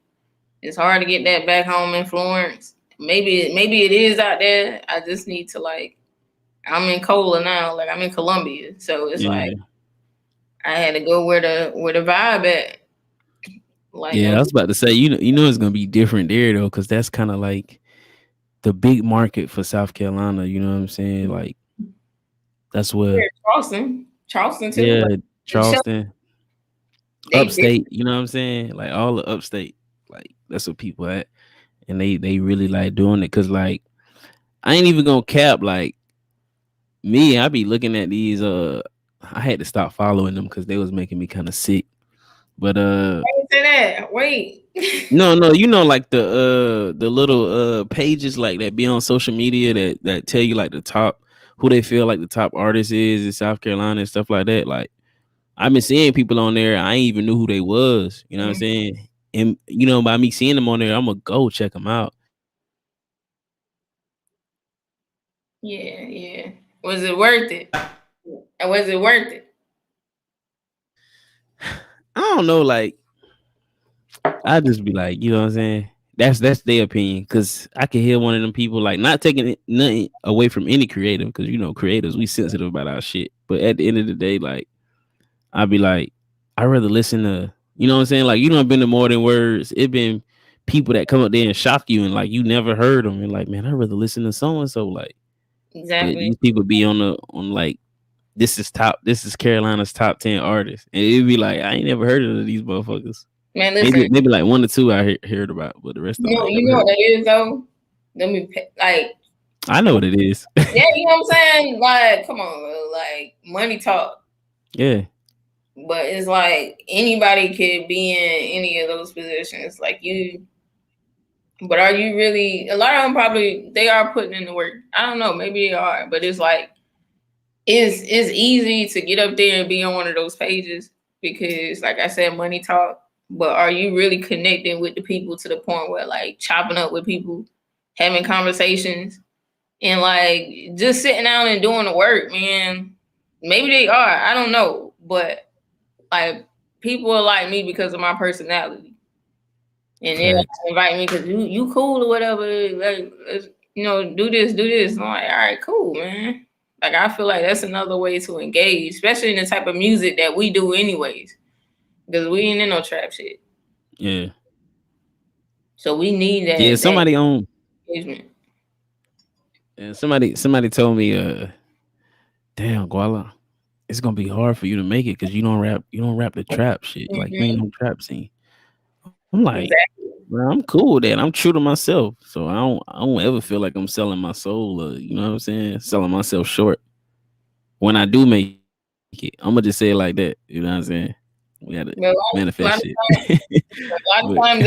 It's hard to get that back home in Florence. Maybe it is out there. I just need to like I'm in Cola now, like I'm in Columbia. So it's like
Yeah.
I had to go where the vibe at. Like
Yeah,
them
I was about to say, you know, it's gonna be different there though, because that's kind of like the big market for South Carolina. You know what I'm saying? Like that's where,
Charleston. Charleston too.
yeah,
Like the show
Charleston,
they big.
upstate. You know what I'm saying? Like all the upstate, like that's what people at, and they really like doing it. Cause like I ain't even gonna cap. Like me, I be looking at these I had to stop following them because they was making me kind of sick. But
Why you say that? Wait.
no, no, like the little pages like that be on social media that tell you like the top who they feel like the top artist is in South Carolina and stuff like that. Like I've been seeing people on there, I ain't even knew who they was. You know what I'm
Mhm.
saying? And by me seeing them on there, I'm gonna go check them out.
Yeah, yeah. Was it worth it? Was it worth it?
I don't know, like I just be like, you know what I'm saying? That's their opinion because I can hear one of them people like not taking nothing away from any creative because creators we sensitive about our shit, but at the end of the day, like I'd be like, I'd rather listen to what I'm saying? Like you don't been to more than words. It been people that come up there and shock you and like you never heard them and like man, I'd rather listen to so and so like. But
Exactly.
these people be on like this is Carolina's top 10 artists and it'd be like I ain't never heard of these motherfuckers.
Man,
Maybe
listen.
maybe like one or two I heard about, but the rest of them I ain't
You
never
know
heard.
what that is though. Let me like.
I know what it is.
Yeah, you know what I'm saying. Like, come on, bro. Like money talk.
Yeah,
But it's like anybody could be in any of those positions. Like you, but are you really? A lot of them probably they are putting in the work. I don't know, maybe they are, but it's like it's easy to get up there and be on one of those pages because, like I said, money talk. But are you really connecting with the people to the point where like chopping up with people, having conversations, and like just sitting down and doing the work, man? Maybe they are. I don't know, but like people are like me because of my personality, and they
facts.
invite me because you cool or whatever. Like, let's, do this, do this. And I'm like, all right, cool, man. Like I feel like that's another way to engage, especially in the type of music that we do, anyways. Because we ain't in no trap shit,
Yeah,
so we need
yeah.
that
Somebody on.
engagement.
Yeah, somebody told me, damn, Guala, it's gonna be hard for you to make it because you don't rap the trap shit. Like you ain't
Hmm.
no trap scene. I'm like,
Exactly.
bro, I'm cool with that. I'm true to myself, so I don't ever feel like I'm selling my soul or you know what I'm saying, selling myself short. When I do make it, I'm gonna just say it like that. You know what I'm saying? We gotta
But
manifest
a lot
shit.
of times, a lot
But
of times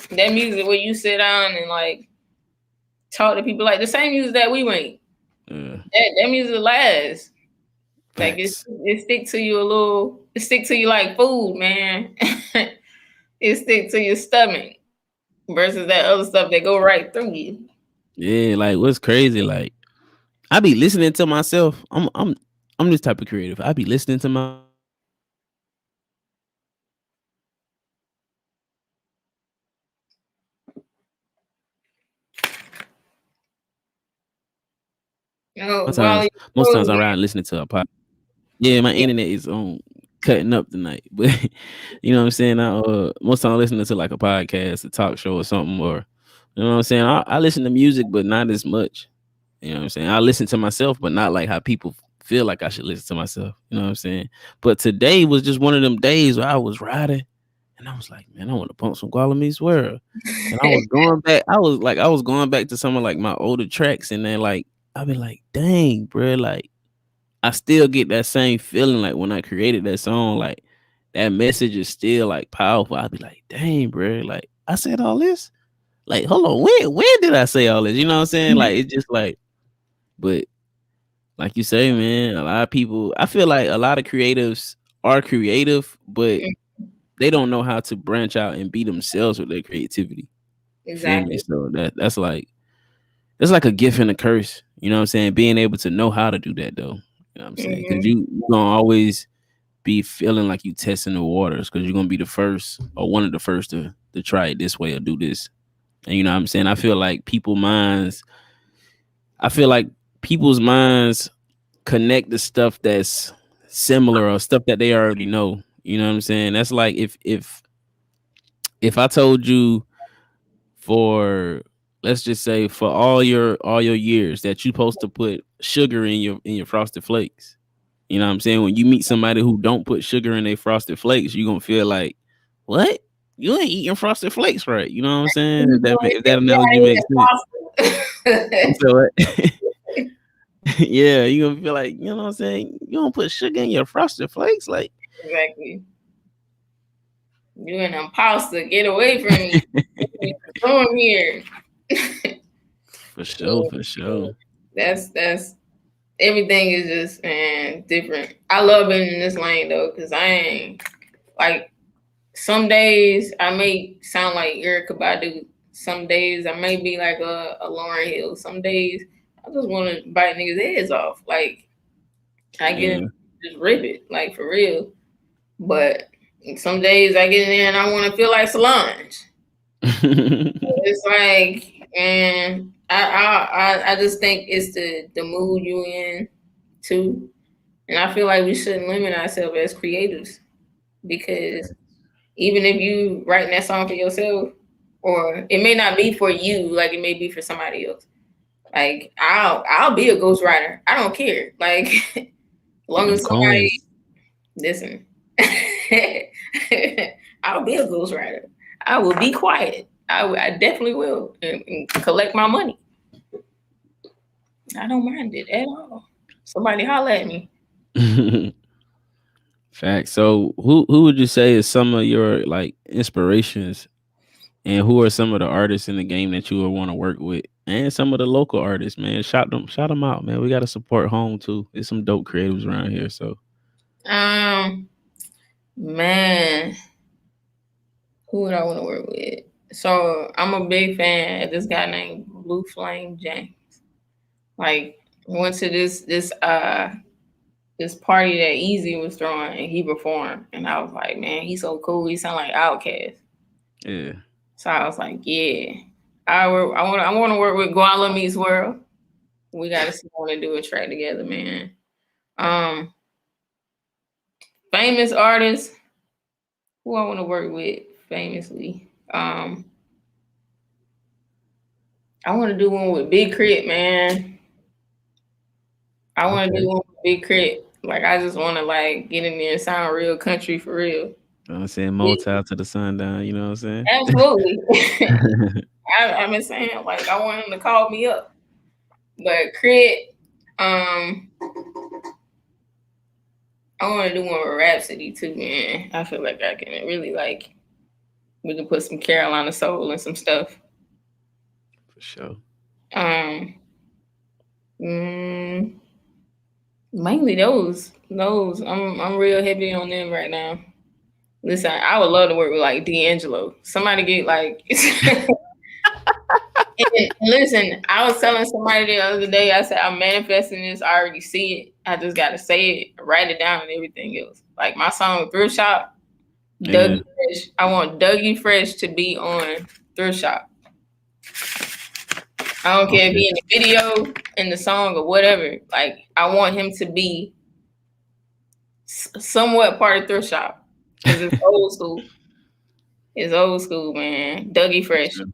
that music where you sit down and like talk to people, like the same music that we make. That music lasts. Like
facts.
it stick to you a little. It stick to you like food, man. It stick to your stomach versus that other stuff that go right through you.
Yeah, like what's crazy? Like I be listening to myself. I'm this type of creative. I be listening to myself and I be like,
Oh,
sometimes
Wally,
most times I'm riding listening to a podcast. Yeah, my
yeah,
internet is on cutting up tonight, but you know what I'm saying. I most time I'm listening to like a podcast, a talk show, or something, or you know what I'm saying. I listen to music, but not as much. You know what I'm saying. I listen to myself, but not like how people feel like I should listen to myself. You know what I'm saying. But today was just one of them days where I was riding, and I was like, man, I want to pump some Gualame's World. And I was going back. I was going back to some of like my older tracks, and then like I be like, dang, bro, like I still get that same feeling like when I created that song, like that message is still like powerful. I'd be like, dang, bro, like I said all this. Like, hold on, when did I say all this? You know what I'm saying? Like it's just like, but like you say, man, a lot of people. I feel like a lot of creatives are creative, but they don't know how to branch out and be themselves with their creativity. You feel me?
exactly.
So that's like a gift and a curse. You know what I'm saying? Being able to know how to do that though. You know what I'm saying? Because
Hmm.
you gonna always be feeling like you testing the waters because you're gonna be the first or one of the first to try it this way or do this. And you know what I'm saying? I feel like people's minds connect the stuff that's similar or stuff that they already know. You know what I'm saying? That's like if I told you for let's just say for all your years that you supposed to put sugar in your frosted flakes. You know what I'm saying? When you meet somebody who don't put sugar in their frosted flakes, you're gonna feel like, what? You ain't eating frosted flakes, right? You know what I'm saying? If that analogy makes sense. I'm
Yeah,
sorry. Yeah, you gonna feel like, you know what I'm saying? You don't put sugar in your frosted flakes, like
Exactly. You an imposter. Get away from me. What are you doing here?
for sure,
Yeah,
for
yeah.
sure.
That's everything is just man different. I love being in this lane though, cause I ain't like some days I may sound like Erica Badu. Some days I may be like a Lauren Hill. Some days I just want to bite niggas' heads off. Like I get
Yeah.
in, just rip it, like for real. But some days I get in there and I want to feel like Solange. It's like, and I just think it's the mood you in too, and I feel like we shouldn't limit ourselves as creatives because even if you writing that song for yourself, or it may not be for you, like it may be for somebody else. Like I'll be a ghostwriter. I don't care. Like as
Get
long
them
as somebody
coins.
listen, I'll be a ghostwriter. I will be quiet. I definitely will and collect my money. I don't mind it at all. Somebody holler at me.
Fact. So who would you say is some of your like inspirations, and who are some of the artists in the game that you would want to work with? And some of the local artists, man. Shout them out, man. We gotta support home too. There's some dope creatives around here. So
Um, man, who would I want to work with? So I'm a big fan of this guy named Blue Flame James. Like went to this party that Easy was throwing and he performed, and I was like, man, he's so cool. He sound like Outkast.
yeah.
So I was like, yeah, I want to work with Guala Meets World. We got to want to do a track together, man. Um, famous artists who I want to work with famously. I want to do one with Big Crit, man. I want to
Okay.
do one with Big Crit. Like I just want to like get in there and sound real country for real.
You know what I'm saying?
Yeah,
Motown to the sundown, you know what I'm
absolutely.
saying?
I've been saying like I want him to call me up, but Crit, um, I want to do one with Rhapsody too, man. I feel like I can really like we can put some Carolina soul and some stuff.
For sure.
Um, mm, mainly those. I'm real heavy on them right now. Listen, I would love to work with like D'Angelo. Somebody get like. And listen, I was telling somebody the other day. I said I'm manifesting this. I already see it. I just gotta say it, write it down, and everything else. Like my song Thrift Shop,
Yeah.
Dougie Fresh. I want Dougie Fresh to be on Thrift Shop. I don't care if
Okay.
he in the video, in the song, or whatever. Like I want him to be somewhat part of Thrift Shop because it's old school. It's old school, man. Dougie
For
Fresh.
sure.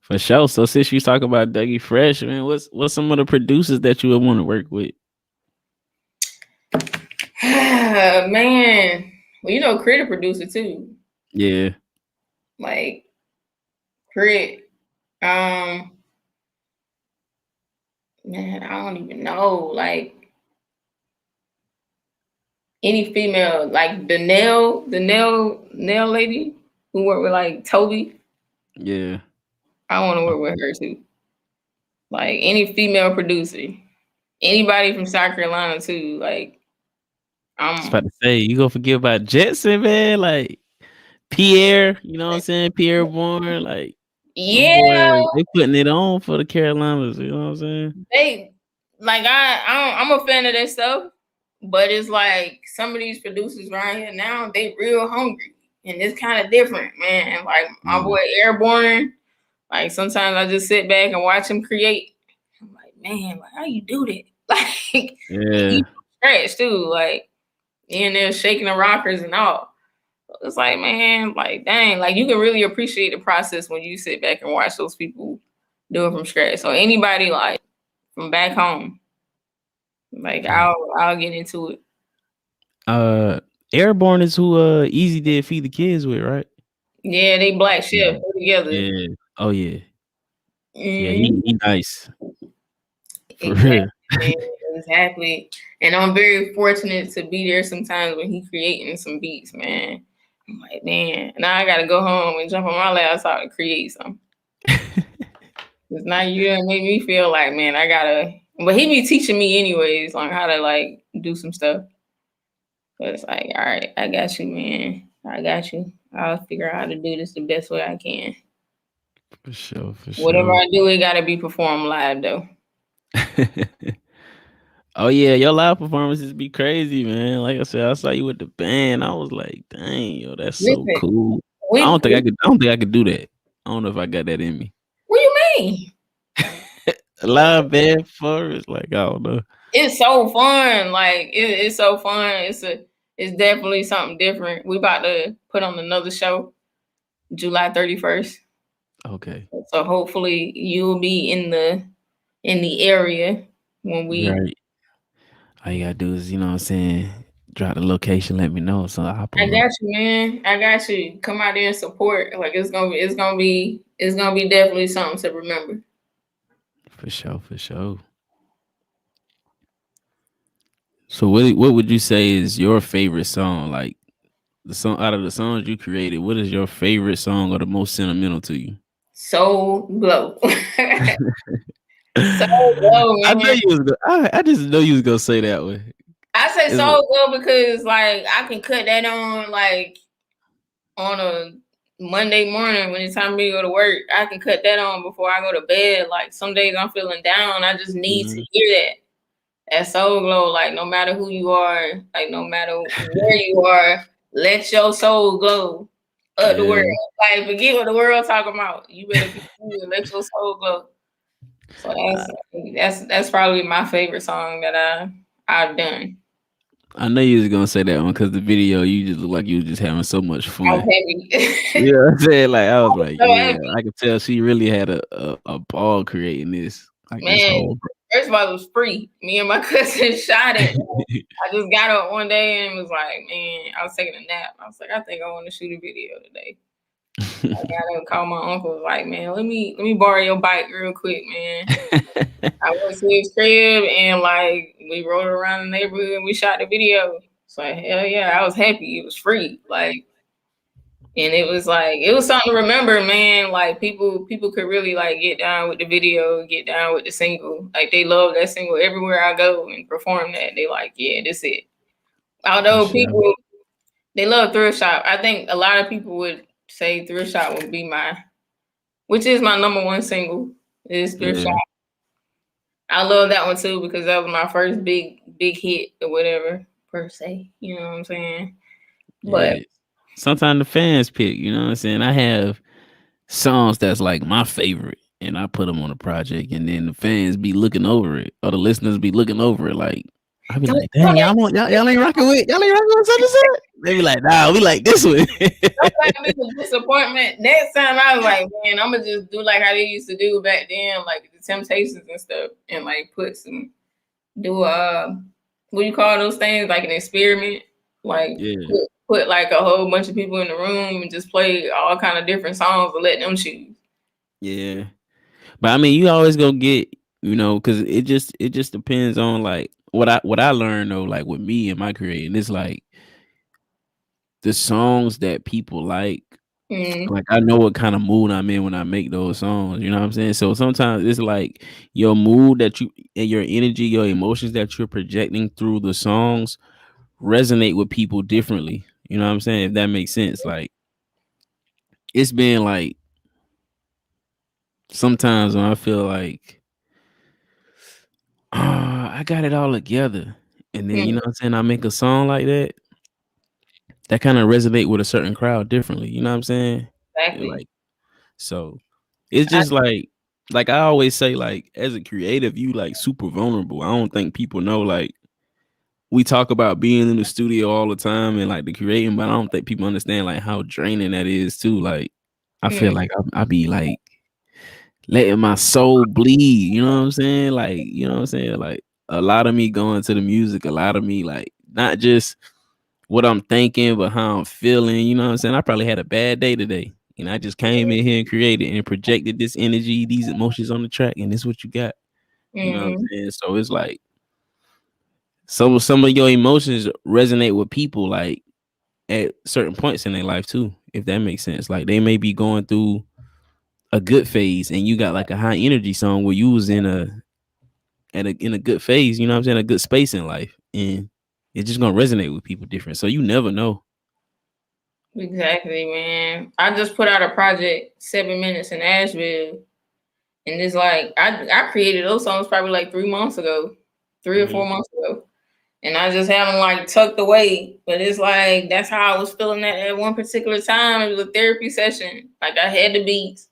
For sure. So since you talk about Dougie Fresh, man, what's some of the producers that you would want to work with?
Man, well, you know, Crit a producer too.
Yeah.
Like Crit, um, man, I don't even know. Like any female, like the nail lady who worked with like Toby.
Yeah.
I want to
I
work with her too. Like any female producer, anybody from South Carolina too. Like
was
I'm,
about to say, you gonna forget about Jetson, man? Like Pierre, you know what I'm saying? Pierre Bourne, like them
yeah,
boys, they putting it on for the Carolinas, you know what I'm saying?
they like I'm a fan of their stuff, but it's like some of these producers around here now they real hungry, and it's kind of different, man. Like my
Yeah.
boy Airborne, like sometimes I just sit back and watch him create. I'm like, man, like how you do that? Like
Yeah.
you scratch too, like and they're shaking the rockers and all. It's like, man, like dang, like you can really appreciate the process when you sit back and watch those people do it from scratch. So anybody like from back home, like
Fact.
I'll get into it.
Uh Airborne is who Easy did Feed the Kids with, right?
Yeah, they black
Yeah.
chef put together.
Yeah. Oh yeah. Yeah,
Mm,
he nice. For
Exactly,
real.
man. Exactly. And I'm very fortunate to be there sometimes when he creating some beats, man. I'm like, man, now I gotta go home and jump on my laptop and create something. Cause now you done make me feel like, man, I gotta. But he be teaching me anyways, on how to like do some stuff. But it's like, all right, I got you, man. I got you. I'll figure out how to do this the best way I can.
For sure, for
Whatever
sure.
I do, it gotta be performed live though.
Oh yeah, your live performances be crazy, man. Like I said, I saw you with the band. I was like, dang, yo, that's so
Listen,
cool.
we
I don't think I could do that. I don't know if I got that in me.
what do you mean?
A live band performance, like I don't know.
It's so fun. Like it's so fun. It's definitely something different. We about to put on another show July 31st.
Okay.
So hopefully you'll be in the area when we
Right. All you gotta do is, you know what I'm saying, drop the location, let me know. So I'll
I
pull up.
got you, man. I got you. Come out there and support. Like it's gonna be definitely something to remember.
For sure, for sure. So what would you say is your favorite song? Like the song out of the songs you created, what is your favorite song or the most sentimental to you?
So glow. So glow,
I know
man.
you was I just know you was gonna say that one.
I say
It's
so glow because like I can cut that on like on a Monday morning when it's time for me to go to work. I can cut that on before I go to bed. Like some days I'm feeling down. I just need to
Mhm.
hear that. That soul glow. Like no matter who you are, like no matter where you are, let your soul glow up the world.
Yeah,
Like forget what the world talking about. You better be you and let your soul glow. So that's probably my favorite song that I've done.
I know you was gonna say that one because the video you just look like you was just having so much
I was
fun.
happy.
You know what I'm saying? Like I was
I was
like,
so
yeah,
happy.
I could tell she really had a ball creating this, like this
Man,
whole.
first of all, it was free. Me and my cousin shot it. I just got up one day and was like, man, I was taking a nap. I was like, I think I want to shoot a video today. I got up, called my uncle, was like, man, let me borrow your bike real quick, man. I went to his crib and like we rode around the neighborhood and we shot the video. So hell yeah, I was happy. It was free. And it was like it was something to remember, man. Like people could really like get down with the video, get down with the single. Like they love that single everywhere I go and perform that. They like, yeah, this it.
For
Although
sure.
people they love Thrift Shop. I think a lot of people would say Thrift Shop would be which is my number one single, is Thrift
Yeah,
Shop. I love that one too because that was my first big hit or whatever per se. You know what I'm saying? But
yeah. Sometimes the fans pick. You know what I'm saying? I have songs that's like my favorite, and I put them on a project, and then the fans be looking over it, or the listeners be looking over it. Like I be
don't,
like, dang, y'all ain't rocking with such and such. They be like, nah, we like this one.
don't let me the disappointment. Next time I was like, man, I'm gonna just do like how they used to do back then, like the Temptations and stuff, and like do what do you call those things, like an experiment, like
Yeah,
put like a whole bunch of people in the room and just play all kind of different songs and let them choose.
yeah. But I mean, you always gonna get, because it just depends on like what I learned though, like with me and my creating, it's like the songs that people like.
Mm,
Like I know what kind of mood I'm in when I make those songs. You know what I'm saying? So sometimes it's like your mood that you and your energy, your emotions that you're projecting through the songs resonate with people differently. You know what I'm saying? If that makes sense. Like it's been like sometimes when I feel like I got it all together. And then you
mm,
know what I'm saying, I make a song like that kind of resonate with a certain crowd differently. You know what I'm saying?
exactly.
Like so it's
I,
just like I always say, like as a creative, you like super vulnerable. I don't think people know, like we talk about being in the studio all the time and like the creating, but I don't think people understand like how draining that is too. Like I feel
mm,
like I be like letting my soul bleed, you know what I'm saying? Like, you know what I'm saying? Like a lot of me going to the music, a lot of me like not just what I'm thinking, but how I'm feeling. You know what I'm saying? I probably had a bad day today. And I just came in here and created and projected this energy, these emotions on the track, and this what you got. You know what I'm
Mm-hmm.
saying? So it's like some of your emotions resonate with people like at certain points in their life too, if that makes sense. Like they may be going through a good phase and you got like a high energy song where you was in a good phase, you know what I'm saying, a good space in life. And it's just gonna resonate with people different. So you never know.
Exactly, man. I just put out a project, 7 Minutes in Asheville, and it's like I created those songs probably like 3 months ago, 3 or 4 months ago, and I just have them like tucked away. But it's like that's how I was feeling at one particular time. It was a therapy session. Like I had the beats,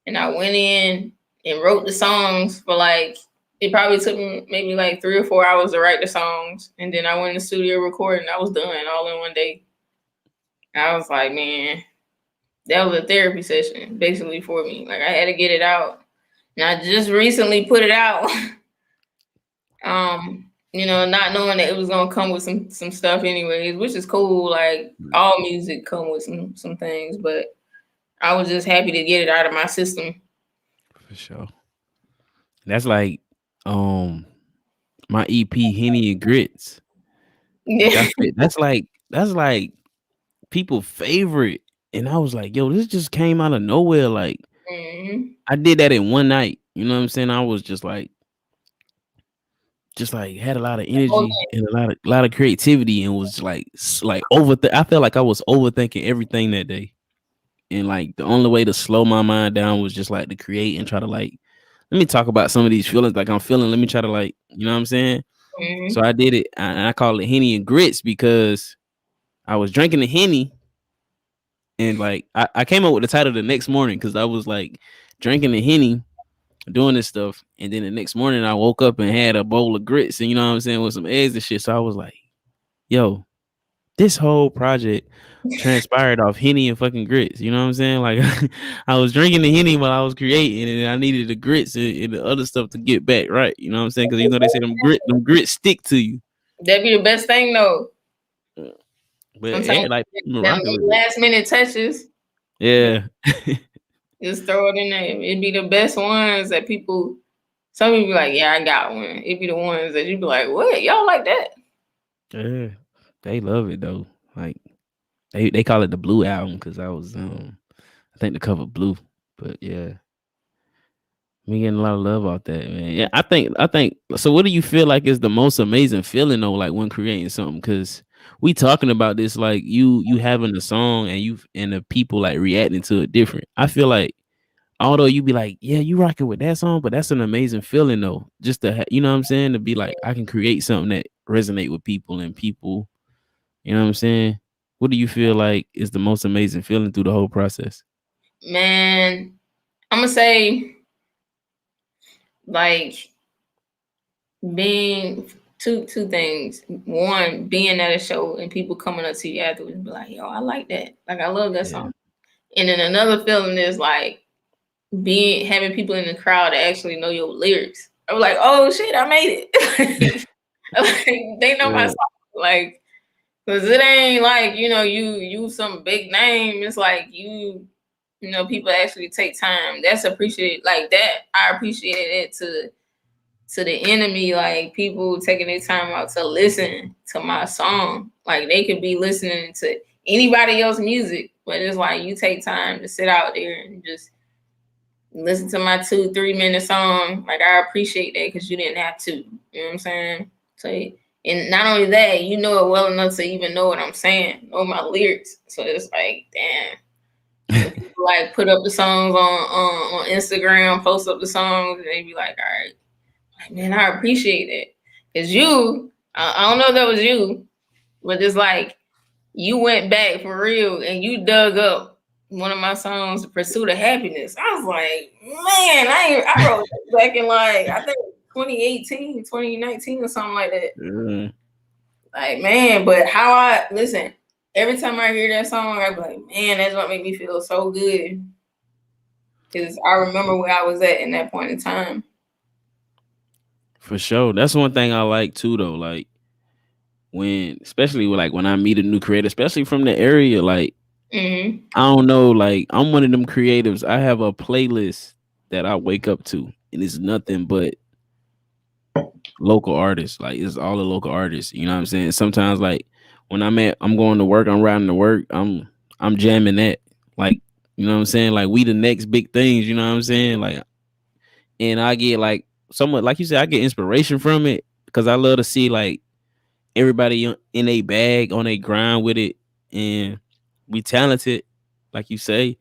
and I went in and wrote the songs for like it probably took me maybe like 3 or 4 hours to write the songs, and then I went in the studio recording. I was done all in one day. I was like, man, that was a therapy session basically for me. Like I had to get it out. And I just recently put it out. Not knowing that it was gonna come with some stuff anyways, which is cool. Like all music come with some things, but I was just happy to get it out of my system.
For sure. That's like my EP Henny and Grits. Like
Yeah.
that's like people favorite. And I was like, yo, this just came out of nowhere. Like
Hmm.
I did that in one night. You know what I'm saying? I was just like had a lot of energy and a lot of creativity and was like like I felt like I was overthinking everything that day. And like the only way to slow my mind down was just like to create and try to like let me talk about some of these feelings like I'm feeling. Let me try to like, you know what I'm saying? So
Hmm.
I did it. I call it Henny and Grits because I was drinking the Henny and like I came up with the title the next morning because I was like drinking the Henny, doing this stuff, and then the next morning I woke up and had a bowl of grits and you know what I'm saying with some eggs and shit. So I was like, yo, this whole project transpired off Henny and fucking grits. You know what I'm saying? Like I was drinking the Henny while I was creating, and I needed the grits and the other stuff to get back right. You know what I'm saying? Because you know they say them grits stick to you.
That'd be the best thing though.
But
Sometimes
yeah, like
you
I'm
get them
rocking with it.
last minute touches. Yeah,
Yeah.
just throw it in there. It'd be the best ones that people. Some people be like, yeah, I got one. It'd be the ones that you'd be like, what? Y'all like that?
Yeah. They love it though. Like they call it the blue album because I was I think the cover blue. But yeah. We getting a lot of love out that, man. Yeah, I think so. What do you feel like is the most amazing feeling though, like when creating something? Because we talking about this like you having a song and you and the people like reacting to it different. I feel like although you be like, yeah, you rocking with that song, but that's an amazing feeling though. Just to you know what I'm saying, to be like I can create something that resonate with people and people. You know what I'm saying? What do you feel like is the most amazing feeling through the whole process?
Man, I'm gonna say like being two things. One, being at a show and people coming up to you afterwards and be like, yo, I like that. Like I love that
Yeah.
song. And then another feeling is like being having people in the crowd that actually know your lyrics. I was like, oh shit, I made it. Like, they know my
Yeah.
song. Like, cause it ain't like, you some big name. It's like people actually take time. That's appreciated like that. I appreciated it to the enemy, like people taking their time out to listen to my song. Like they could be listening to anybody else's music, but it's like you take time to sit out there and just listen to my 2-3 minute song. Like I appreciate that because you didn't have to. You know what I'm saying? So and not only that, you know it well enough to even know what I'm saying, know my lyrics. So it's like, damn. And people like put up the songs on Instagram, post up the songs, and they be like, all right. Man, I appreciate it. Cause I don't know if that was you, but it's like you went back for real and you dug up one of my songs, Pursuit of Happiness. I was like, man, I wrote that back in like I think 2018, 2019 or something like that.
Yeah.
Like, man, but how I listen, every time I hear that song, I be like, man, that's what make me feel so good. Cause I remember where I was at in that point in time.
For sure. That's one thing I like too though. Like when especially like when I meet a new creator, especially from the area, like
Hmm.
I don't know, like I'm one of them creatives. I have a playlist that I wake up to and it's nothing but local artists. Like it's all the local artists. You know what I'm saying? Sometimes like when I'm going to work, I'm riding to work, I'm jamming that. Like, you know what I'm saying? Like we the next big things, you know what I'm saying? Like and I get like somewhat like you said, I get inspiration from it because I love to see like everybody in a bag on a grind with it and we talented, like you say.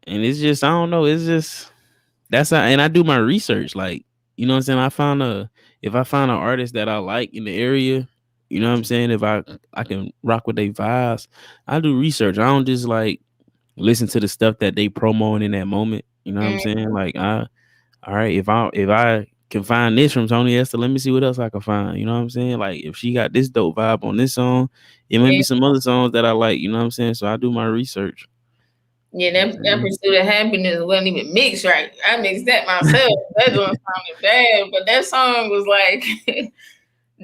And it's just I don't know, it's just that's how, and I do my research. Like, you know what I'm saying? If I find an artist that I like in the area, you know what I'm saying? If I can rock with their vibes, I do research. I don't just like listen to the stuff that they promoting in that moment. You know what I'm
Mm,
saying? Like I all right, if I can find this from Toni Esther, let me see what else I can find. You know what I'm saying? Like if she got this dope vibe on this song, it may be
yeah,
some other songs that I like. You know what I'm saying? So I do my research.
yeah,
You know
that
what
pursuit of happiness wasn't even mixed right. I mixed that myself. That don't sounded bad, but that song was like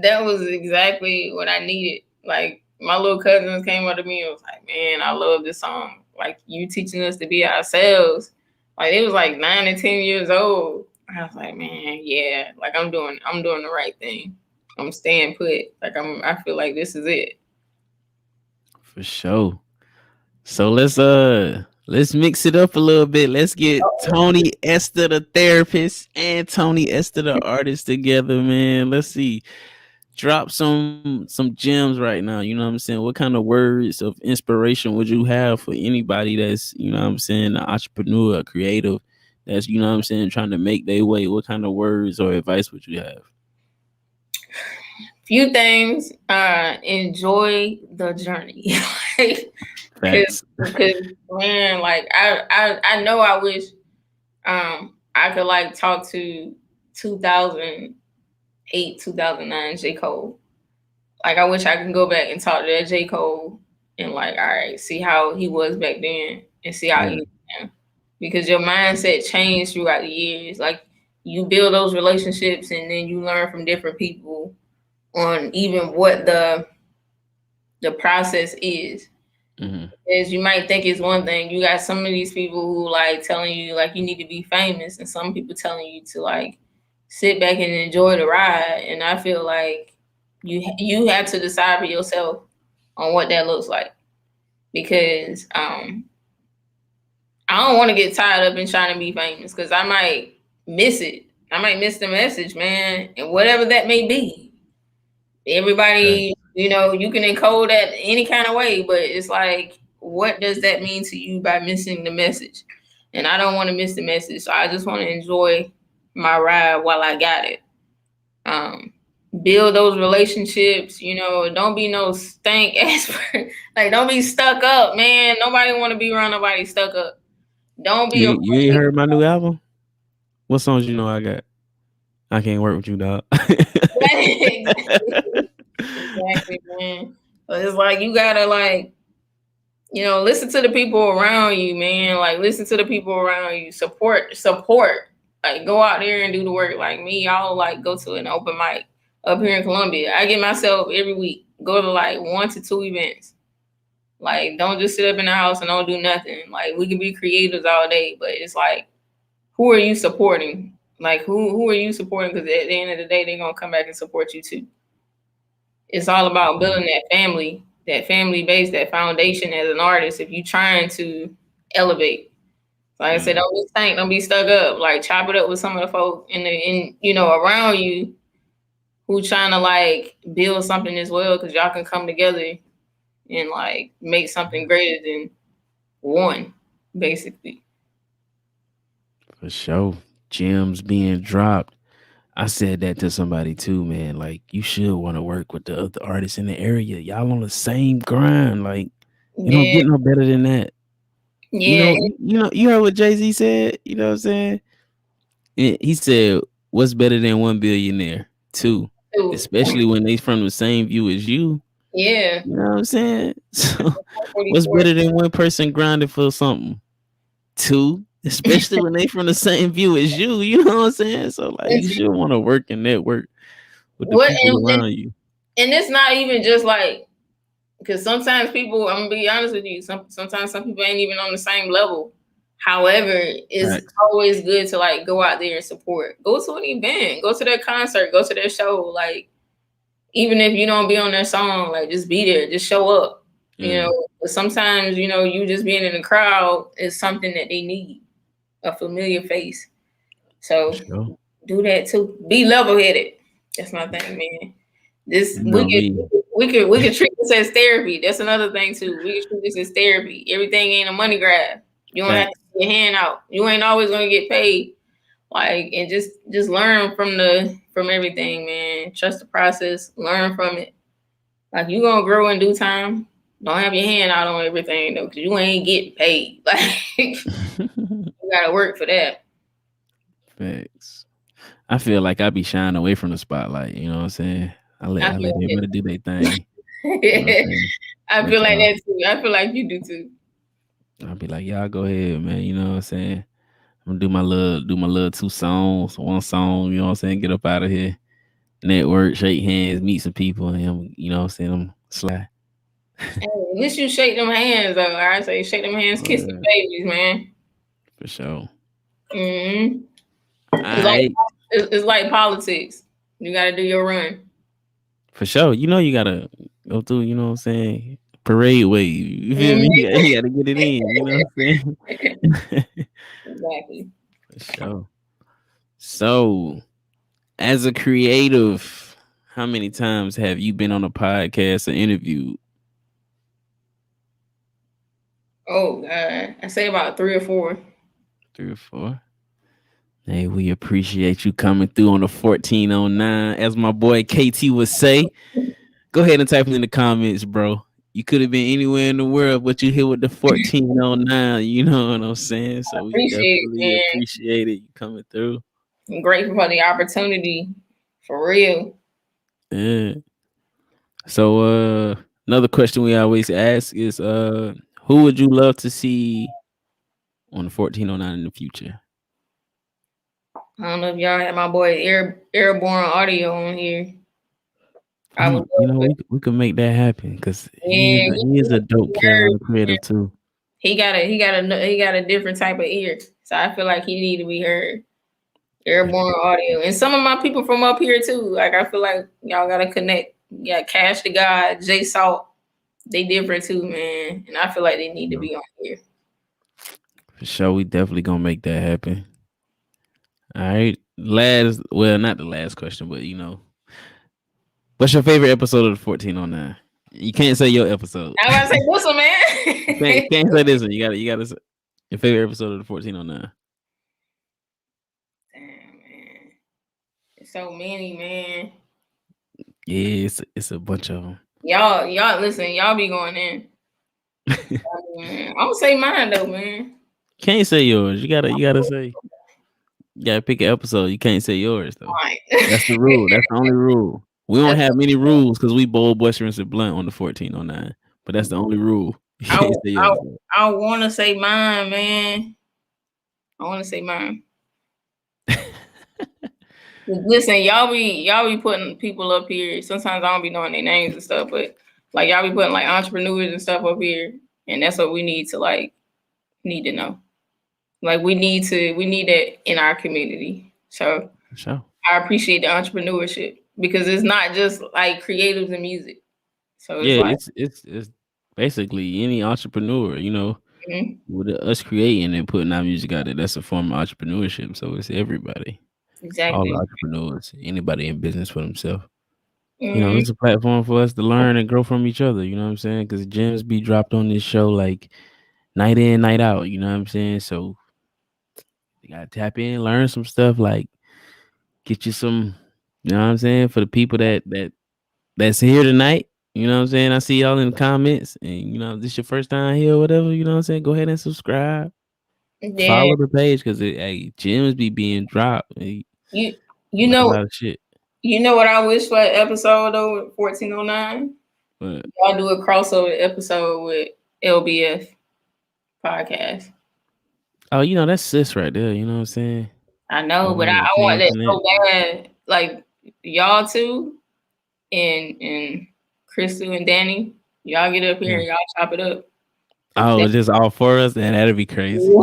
that was exactly what I needed. Like my little cousins came up to me and was like, "Man, I love this song. Like you teaching us to be ourselves." Like it was like 9 and 10 years old. I was like, "Man, yeah. Like I'm doing the right thing. I'm staying put. Like I feel like this is it."
For sure. So let's mix it up a little bit. Let's get Toni Esther the therapist and Toni Esther the artist together, man. Let's see. Drop some gems right now. You know what I'm saying? What kind of words of inspiration would you have for anybody that's, you know what I'm saying, an entrepreneur, a creative that's, you know what I'm saying, trying to make their way? What kind of words or advice would you have?
Few things. Enjoy the journey. Like,
Facts.
cause man, like I know I wish I could like talk to 2008, 2009 J. Cole. Like I wish I could go back and talk to that J. Cole and like, all right, see how he was back then and see how he
Yeah.
is now. Because your mindset changed throughout the years. Like you build those relationships and then you learn from different people on even what the process is.
Hmm.
As you might think it's one thing, you got some of these people who like telling you like you need to be famous, and some people telling you to like sit back and enjoy the ride. And I feel like you have to decide for yourself on what that looks like because I don't want to get tied up in trying to be famous because I might miss it. I might miss the message, man, and whatever that may be. Everybody, you know, you can encode that any kind of way, but it's like, what does that mean to you by missing the message? And I don't want to miss the message, so I just want to enjoy my ride while I got it. Um, Build those relationships. You know, don't be no stank ass. Like, don't be stuck up, man. Nobody want to be around nobody stuck up. Don't be
You ain't
afraid.
heard my new album? What songs you know I got? I can't work with you, dog.
exactly, exactly, man. But it's like you gotta like listen to the people around you, man. Like, listen to the people around you. Support. Like, go out there and do the work. Like me, y'all like go to an open mic up here in Columbia. I get myself every week go to like 1 to 2 events. Like, don't just sit up in the house and don't do nothing. Like, we can be creators all day, but it's like, who are you supporting? Like, who are you supporting? Because at the end of the day, they're gonna come back and support you too. It's all about building that family base, that foundation as an artist. If you're trying to elevate, like I said,
Mhm.
don't be stank, don't be stuck up. Like chop it up with some of the folk around you who trying to like build something as well, because y'all can come together and like make something greater than one, basically.
For sure. Gems being dropped. I said that to somebody too, man. Like you should want to work with the other artists in the area. Y'all on the same grind. Like you don't
Yeah,
get no better than that.
yeah,
You heard what Jay-Z said? You know what I'm saying? He said, "What's better than one billionaire? Two,
too.
especially when they from the same view as you."
Yeah.
You know what I'm saying? So, what's
44.
better than one person grinding for something? Two, especially when they from the same view as you. You know what I'm saying? So, like, you should want to work and network with the
What
people around you.
and it's not even just like, because sometimes people, I'm gonna be honest with you, sometimes some people ain't even on the same level. However, it's
Facts.
always good to like go out there and support. Go to an event, go to their concert, go to their show. Like even if you don't be on their song, like just be there, just show up. You
Yeah,
know, but sometimes you just being in the crowd is something that they need, a familiar face.
for
So
sure.
do that too. Be level headed. That's my thing, man. This
You know me.
we could treat this as therapy. That's another thing too. We can treat this as therapy. Everything ain't a money grab. You don't have to
Facts.
put your hand out. You ain't always gonna get paid. Like and just learn from everything, man. Trust the process. Learn from it. Like you gonna grow in due time. Don't have your hand out on everything though, because you ain't getting paid. Like you gotta work for that.
Facts. I feel like I be shying away from the spotlight. You know what I'm saying?
I
I
feel
let everybody do their thing. You know what
like
I'm saying?
I feel
But
like
y'all,
that too. I feel like you do too.
I'll be like, y'all go ahead, man. You know what I'm saying? I'm gonna do my little two songs, one song. You know what I'm saying? Get up out of here, network, shake hands, meet some people, and you know what I'm saying? I'm slide.
Hey, at least you shake them hands though. I say shake them hands, kiss the
Uh,
babies, man.
for sure.
Mm-hmm.
All
It's like
right,
it's like politics. You gotta do your run.
for sure. You know you gotta go through. You know what I'm saying? Parade way. You feel me?
Mhm.
You gotta get it in. You know what I'm saying?
Exactly.
For sure. So, as a creative, how many times have you been on a podcast or interviewed?
Oh God, I say about 3 or 4.
3 or 4. Hey, we appreciate you coming through on the 1409. As my boy KT would say, go ahead and type it in the comments, bro. You could have been anywhere in the world, but you here with the 1409. You know what I'm saying? So we
Appreciate
definitely
it,
appreciate it you coming through.
man. I'm grateful for the opportunity. For real.
Yeah. So another question we always ask is who would you love to see on the 1409 in the future?
I don't know if y'all had my boy Airborne Audio on here. I would
You
love
know,
to.
we can make that happen because
Yeah,
he is a dope Carolina creative too.
he got a different type of ear. So I feel like he need to be heard. Airborne Audio. And some of my people from up here too. Like I feel like y'all gotta connect. Yeah, Cash the God, J Salt. They different too, man. And I feel like they need to be on here.
For sure, we definitely gonna make that happen. All right. Last, well, not the last question, but what's your favorite episode of the 1409? You can't say your episode.
I was about to say, what's up,
You
man?
can't say this one. You gotta say your favorite episode of the 1409.
Damn, man. It's so many, man.
Yeah, it's a bunch of them.
Y'all listen, y'all be going in. I'm gonna say mine though, man.
Can't say yours. You gotta say. You gotta pick an episode. You can't say yours though.
Fine.
That's the rule. That's the only rule. We don't
That's
have many rules because we bold, boisterous, and blunt on the 1409. But that's the only rule. You
I
can't say
I
yours.
I wanna say mine, man. I wanna say mine. Listen, y'all be putting people up here. Sometimes I don't be knowing their names and stuff, but like y'all be putting like entrepreneurs and stuff up here, and that's what we need to know. Like we need that in our community. So
For sure.
I appreciate the entrepreneurship because it's not just like creatives and music. So it's
Yeah,
like
it's basically any entrepreneur,
mhm,
with us creating and putting our music out there, that's a form of entrepreneurship. So it's everybody, all the
exactly.
entrepreneurs, anybody in business for themselves.
Mm,
It's a platform for us to learn and grow from each other. You know what I'm saying? Because gems be dropped on this show like night in, night out. You know what I'm saying? So you gotta tap in, learn some stuff, like get you some. You know what I'm saying? For the people that's here tonight. You know what I'm saying? I see y'all in the comments, and this your first time here or whatever. You know what I'm saying? Go ahead and subscribe,
yeah,
follow the page because hey, gems be being dropped. Hey,
you
a
you know
lot of shit.
you know what I wish for an episode though 1409.
But
Y'all do a crossover episode with LBF podcast.
oh, that's sis right there. You know what I'm saying?
I know,
Go
but I,
ahead,
I want
King
that
Connect.
so bad. Like y'all two and Crystal and Danny, y'all get up here
Yeah,
and y'all chop it up.
Oh,
That-
just all for us? And that'd be crazy.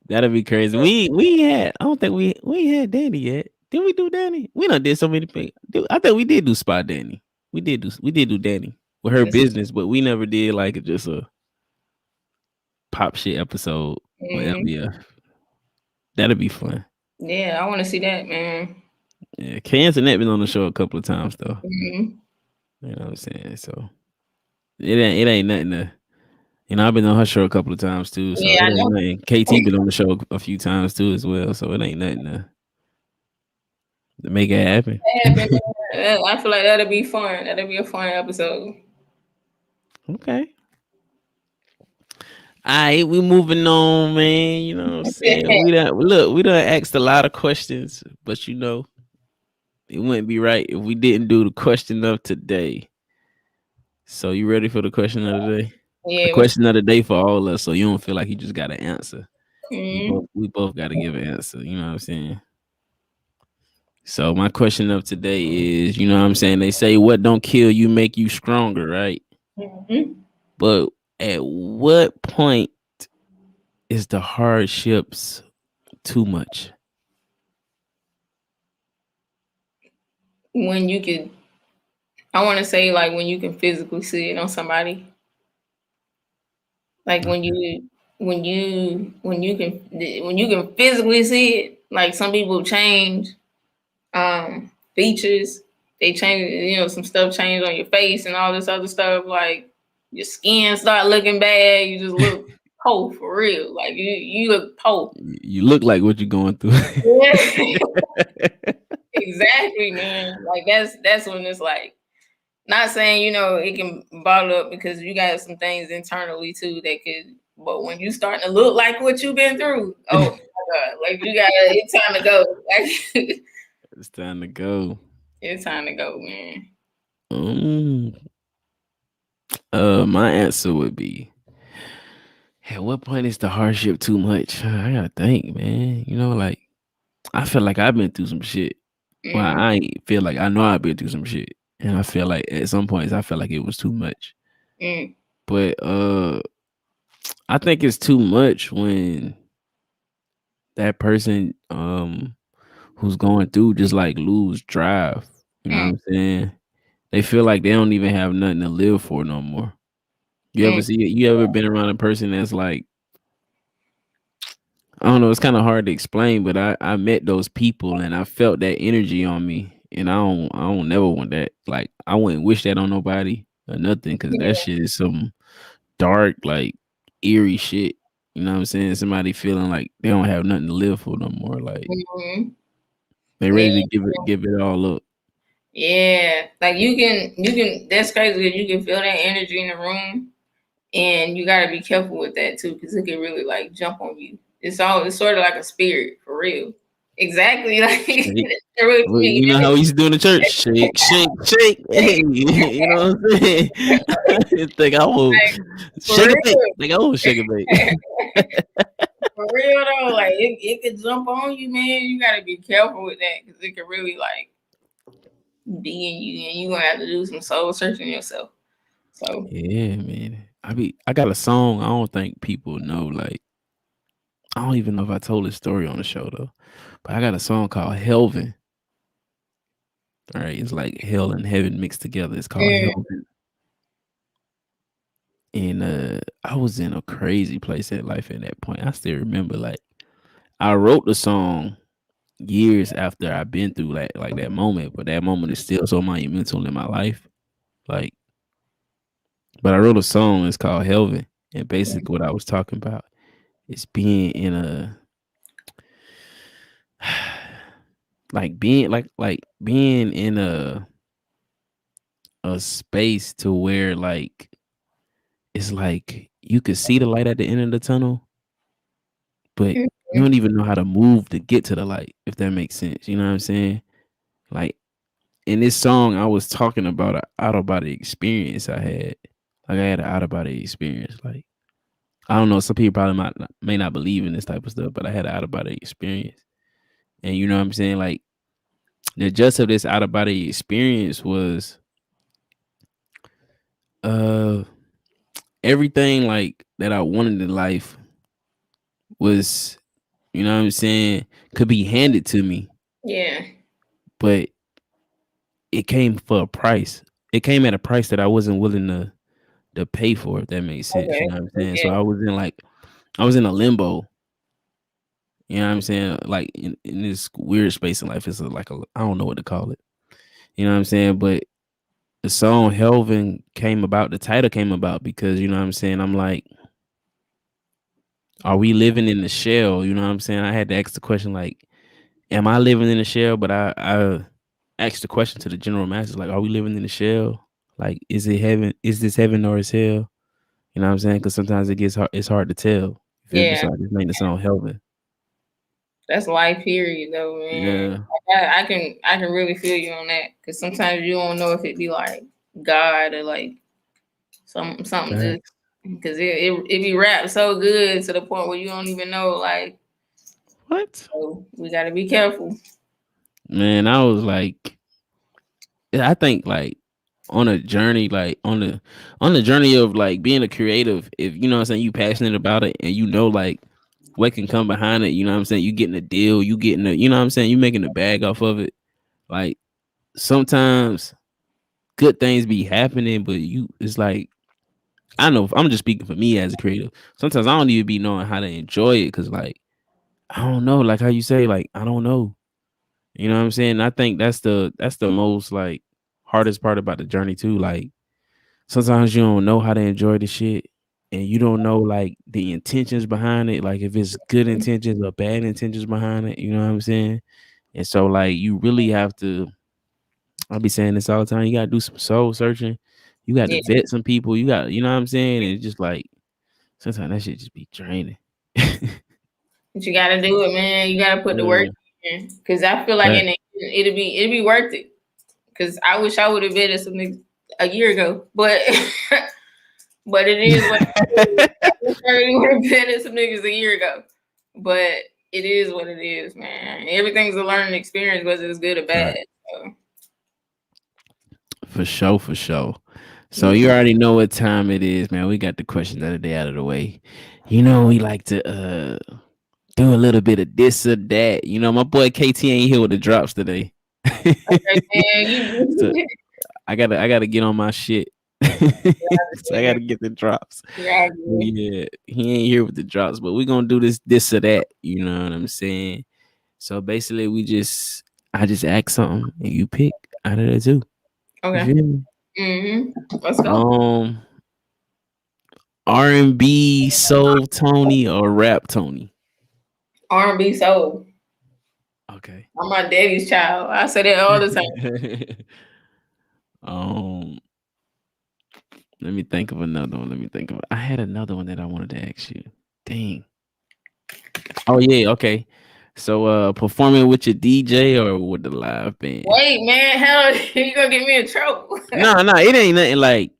That'd be crazy. We had I don't think we had Danny yet. Did we do Danny? We done did so many things. I think we did do Spot Danny. We did do Danny with her business, but we never did like just a pop shit episode with
Mhm.
MBF. That'd be fun.
Yeah, I want to see that, man.
Yeah, K Antoinette been on the show a couple of times though.
Mhm.
You know what I'm saying? So it ain't nothing to I've been on her show a couple of times too, so
Yeah,
it
I
ain't
know.
nothing. KT been on the show a few times too as well, so it ain't nothing to make it happen.
That happened, man. I feel like that'll be fun. That'll be a fun episode.
Okay. Alright, we moving on, man. You know what I'm saying? We done asked a lot of questions, but it wouldn't be right if we didn't do the question of today. So you ready for the question of the day? The
Yeah, what's
question of the day for all of us, so you don't feel like you just got to answer.
mm,
We both got to give an answer. You know what I'm saying? So my question of today is, you know what I'm saying? They say what don't kill you make you stronger, right?
mhm.
But at what point is the hardships too much?
When you could, I want to say like when you can physically see it on somebody, like when you can physically see it. Like some people change features, they change, some stuff change on your face and all this other stuff. Like your skin start looking bad, you just look po for real. Like you look po.
You look like what you're going through.
Yeah. Exactly, man. Like that's when it's like not saying it can bottle up because you got some things internally too that could. But when you starting to look like what you've been through, oh my god, like it's time to go. Like
It's time to go.
it's time to go, man.
Mm, my answer would be, at what point is the hardship too much? I gotta think, man. Like I feel like I've been through some shit. Well,
Mm,
I ain't feel like I know I've been through some shit, and I feel like at some points I felt like it was too much.
mm,
But I think it's too much when that person who's going through just like lose drive. You know what
mm,
I'm saying? They feel like they don't even have nothing to live for no more.
mm,
You ever been around a person that's like, I don't know, it's kind of hard to explain, but I met those people and I felt that energy on me. And I don't never want that. Like I wouldn't wish that on nobody or nothing, because that
yeah,
shit is some dark, like eerie shit. You know what I'm saying? Somebody feeling like they don't have nothing to live for no more. Like
mhm,
they
yeah,
ready to give it all up.
yeah. Like you can. That's crazy. 'Cause you can feel that energy in the room, and you got to be careful with that too, because it can really like jump on you. It's sort of like a spirit for real. Exactly, like
Shake.
it's really for
Well,
me.
you know how we used to do in the church? Shake, shake, shake. Hey, you know what I'm saying? I didn't think I will
Like for
shake a bake.
real.
Like I will shake a bake.
For real though, like it could jump on you, man. You gotta be careful with that because it could really like be in you, and you gonna have to do some soul searching yourself. So,
Yeah, man. I got a song I don't think people know. Like, I don't even know if I told this story on the show though. But I got a song called Helvin. All right. It's like hell and heaven mixed together. It's called
mm,
Helvin. And I was in a crazy place in life at that point. I still remember, like, I wrote the song years after I've been through like that moment, but that moment is still so monumental in my life. Like, but I wrote a song, it's called Helvin. And basically what I was talking about is being in a being in a space to where like it's like you could see the light at the end of the tunnel, but
mm,
you don't even know how to move to get to the light, if that makes sense. You know what I'm saying? Like in this song, I was talking about an out of body experience I had. Like I had an out of body experience. Like I don't know, some people probably may not believe in this type of stuff, but I had an out of body experience. And you know what I'm saying? Like the gist of this out of body experience was uh everything like that I wanted in life was, you know what I'm saying, could be handed to me,
Yeah.
but it came for a price. It came at a price that I wasn't willing to pay for, if that makes sense. You
Okay.
know what I'm saying? So
Yeah.
I was in a limbo. You know what I'm saying? Like in this weird space in life, it's like a I don't know what to call it. You know what I'm saying? But the song Helvin came about, the title came about because, you know what I'm saying, I'm like, are we living in the shell? You know what I'm saying? I had to ask the question like, am I living in the shell? But I asked the question to the general masses, like, are we living in the shell? Like, is it heaven? Is this heaven or is hell? You know what I'm saying? Because sometimes it gets hard. It's hard to tell. You feel me?
Yeah.
So I just made the song Helvin.
That's life period though, man.
Yeah.
I can really feel you on that. Cause sometimes you don't know if it be like God or like something just
Facts.
because it be wrapped so good to the point where you don't even know like
What?
so we gotta be careful.
Man, I was like, I think like on a journey, like on the journey of like being a creative, if you know what I'm saying, you passionate about it and you know like what can come behind it, you know what I'm saying, you getting a deal, you getting a, you know what I'm saying, you making a bag off of it. Like sometimes good things be happening, but you it's like I know I'm just speaking for me as a creative. Sometimes I don't even be knowing how to enjoy it because like I don't know, like how you say, like I don't know. You know what I'm saying? I think that's the most like hardest part about the journey too. Like sometimes you don't know how to enjoy the shit and you don't know like the intentions behind it, like if it's good intentions or bad intentions behind it, you know what I'm saying? And so like you really have to, I'll be saying this all the time, you gotta do some soul searching. You got to
Yeah.
vet some people. You got, you know what I'm saying? And it's just like sometimes that shit just be draining.
But you gotta do it, man. You gotta put the work
Yeah.
in. Cause I feel like
Fact.
in the end, it'll be worth it. Cause I wish I would have vetted some niggas a year ago. But but it is what it is. I wish I really would have vetted some niggas a year ago. But it is what it is, man. Everything's a learning experience, whether it's good or bad.
Fact.
So
For sure, for sure. So
yeah.
you already know what time it is, man. We got the question of the day out of the way. You know, we like to do a little bit of this or that. You know, my boy KT ain't here with the drops today.
Okay, man,
So
you
I gotta get on my shit. So I gotta get the drops.
yeah,
But yeah, he ain't here with the drops, but we gonna do this or that. You know what I'm saying? So basically, I just ask something and you pick out of the two. You
okay.
feel me?
Let's go.
Um, R&B soul Tony or rap Tony?
R&B soul.
Okay.
I'm my daddy's child. I say that all the time.
um, let me think of another one. Let me think of. I had another one that I wanted to ask you. Dang. Oh yeah. Okay. So, performing with your DJ or with the live band?
Wait, man, hell, you gonna get me in trouble?
No, no, it ain't nothing like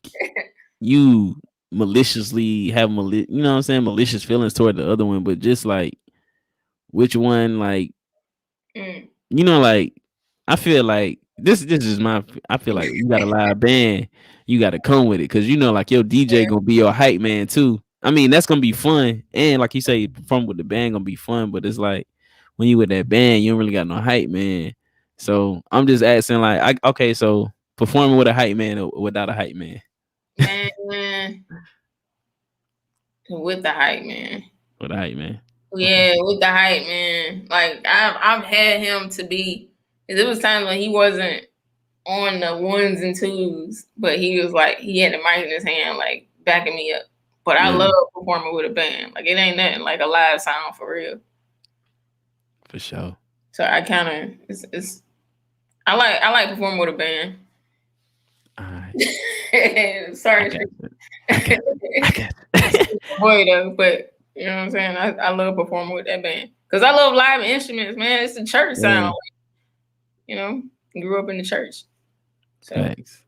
you maliciously have you know what I'm saying, malicious feelings toward the other one, but just like which one, like
Mm,
you know, like I feel like this is my. I feel like you got a live band, you got to come with it because you know, like your DJ
yeah,
gonna be your hype man too. I mean, that's gonna be fun, and like you say, perform with the band gonna be fun. But it's like when you with that band, you don't really got no hype man. So I'm just asking, like, okay, so performing with a hype man or without a hype man,
man, with the hype, man.
with a hype man. Okay,
Yeah, with the hype, man. Like I've had him to be. 'Cause there was times when he wasn't on the ones and twos, but he was like he had the mic in his hand, like backing me up. But I
yeah,
love performing with a band. Like it ain't nothing like a live sound for real.
for sure.
So I kind of it's I like performing with a band.
All right, I
Sorry,
got it. I got it. I got it.
boy though, but you know what I'm saying. I love performing with that band because I love live instruments, man. It's a church
Yeah,
sound, you know. Grew up in the church, so
thanks.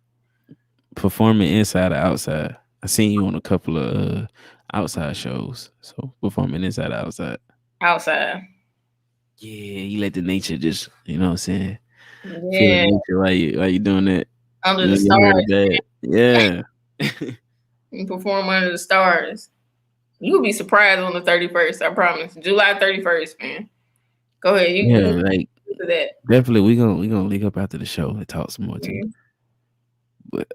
Performing inside or outside. I seen you on a couple of outside shows. So performing inside or outside.
outside.
Yeah, you let the nature just, you know what I'm saying? Feel the
Yeah,
nature while you doing that.
under
You
the
know, you heard
stars.
of that. Yeah.
and perform under the stars. You'll be surprised on the 31st. I promise. July 31st, man. Go ahead.
Yeah,
You
like
do that.
definitely we gonna link up after the show and talk some more too.
Mhm.
But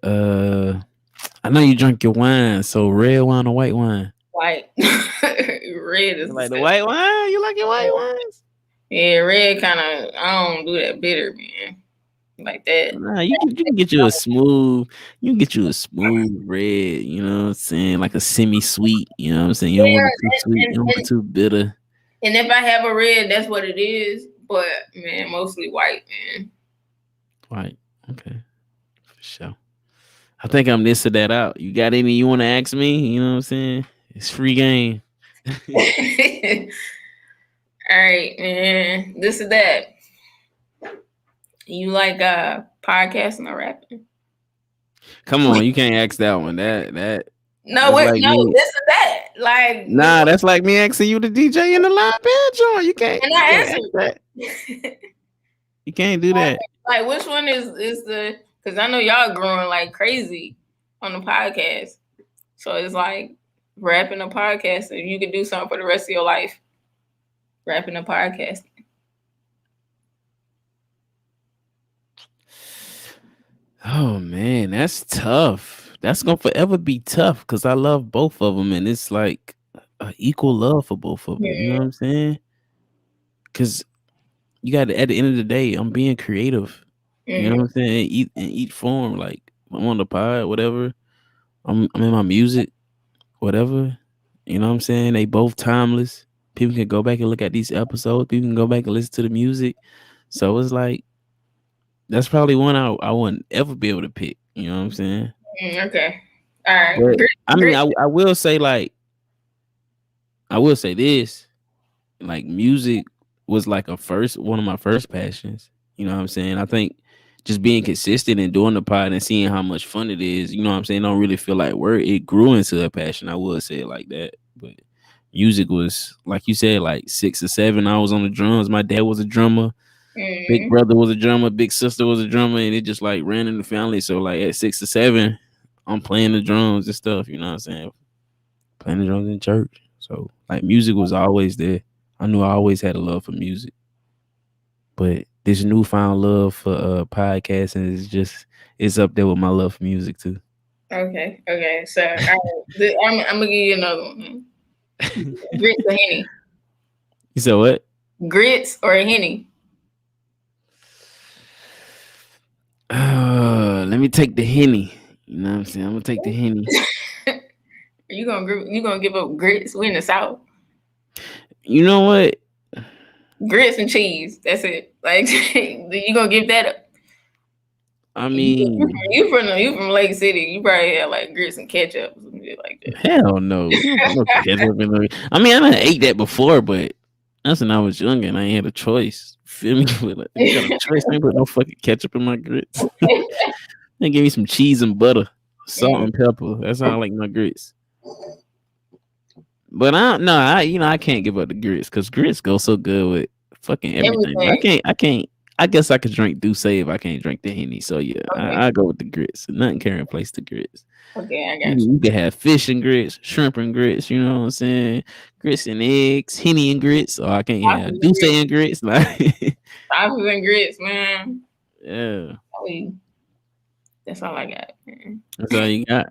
I know you drink your wine, so red wine or white wine?
White, red
You
is
like the
disgusting.
white wine? You like your white wines?
Yeah, red kind of. I don't do that bitter, man. Like that.
Nah, you can get you a smooth, you can get you a smooth red, you know what I'm saying? Like a semi-sweet, you know what I'm saying? You don't want
Yeah,
it too sweet, you don't want it too bitter.
and if I have a red, that's what it is. But man, mostly white, man.
White. Okay, for sure. I think I'm this or that out. You got any you want to ask me? You know what I'm saying? It's free game.
All right, man. This is that. You like podcasting or rapping?
Come on, you can't ask that one.
No,
That's
wait,
like
no.
me.
This is that. Like which
Nah, that's like me asking you to DJ in the live band joint.
one? And
You
I
can't ask that.
answered.
You can't do that.
Like which one is the? Because I know y'all growing like crazy on the podcast. So it's like rapping a podcast. If you could do something for the rest of your life, rapping a podcast.
Oh man, that's tough. That's gonna forever be tough because I love both of them, and it's like equal love for both of them. You know what I'm saying? Because you got to, at the end of the day, I'm being creative. You know
Mm-hmm.
what I'm saying? In each form, like I'm on the pod, whatever. I'm in my music, whatever. You know what I'm saying? They both timeless. People can go back and look at these episodes. People can go back and listen to the music. So it's like that's probably one I wouldn't ever be able to pick. You know what I'm saying?
Okay. All right.
But
Grit,
I mean,
grit.
I will say like I will say this, like music was like a first one of my first passions. You know what I'm saying? I think just being consistent and doing the pod and seeing how much fun it is, you know what I'm saying? Don't really feel like work. It grew into a passion. I would say it like that. But music was like you said, like 6 or 7. I was on the drums. My dad was a drummer. Big
Mm,
brother was a drummer. Big sister was a drummer, and it just like ran in the family. So like at 6 or 7, I'm playing the drums and stuff. You know what I'm saying? Playing the drums in church. So like music was always there. I knew I always had a love for music. But this newfound love for podcasting is just it's up there with my love for music too.
okay. Okay. So all right. I'm gonna give you another one. Grits or henny?
You said what?
Grits or henny?
Let me take the henny. You know what I'm saying? I'm gonna take the henny.
You gonna give up grits? We in the south.
You know what?
Grits and cheese. That's it. Like you gonna give that up?
I
You,
mean,
you from Lake City. You probably had like grits and ketchup or some shit like
hell no. We don't put no ketchup in the. I mean, I done ate that before, but that's when I was younger and I ain't had a choice. Feel me? But, like, if you got a choice, I ain't put no fucking ketchup in my grits. They give me some cheese and butter, salt
that.
and pepper. That's how I like my grits. But I no, I can't give up the grits because grits go so good with fucking everything.
Everything.
I can't. I guess I could drink Douce if I can't drink the Henny. So yeah,
Okay.
I go with the grits. Nothing can replace the grits.
Okay, I got
You can have fish and grits, shrimp and grits. You know what I'm saying? Grits and eggs, Henny and grits. Or I can't have
you.
Douce and grits. Like
Sausage and grits, man.
yeah,
Oh, that's all I got, man.
that's all you got.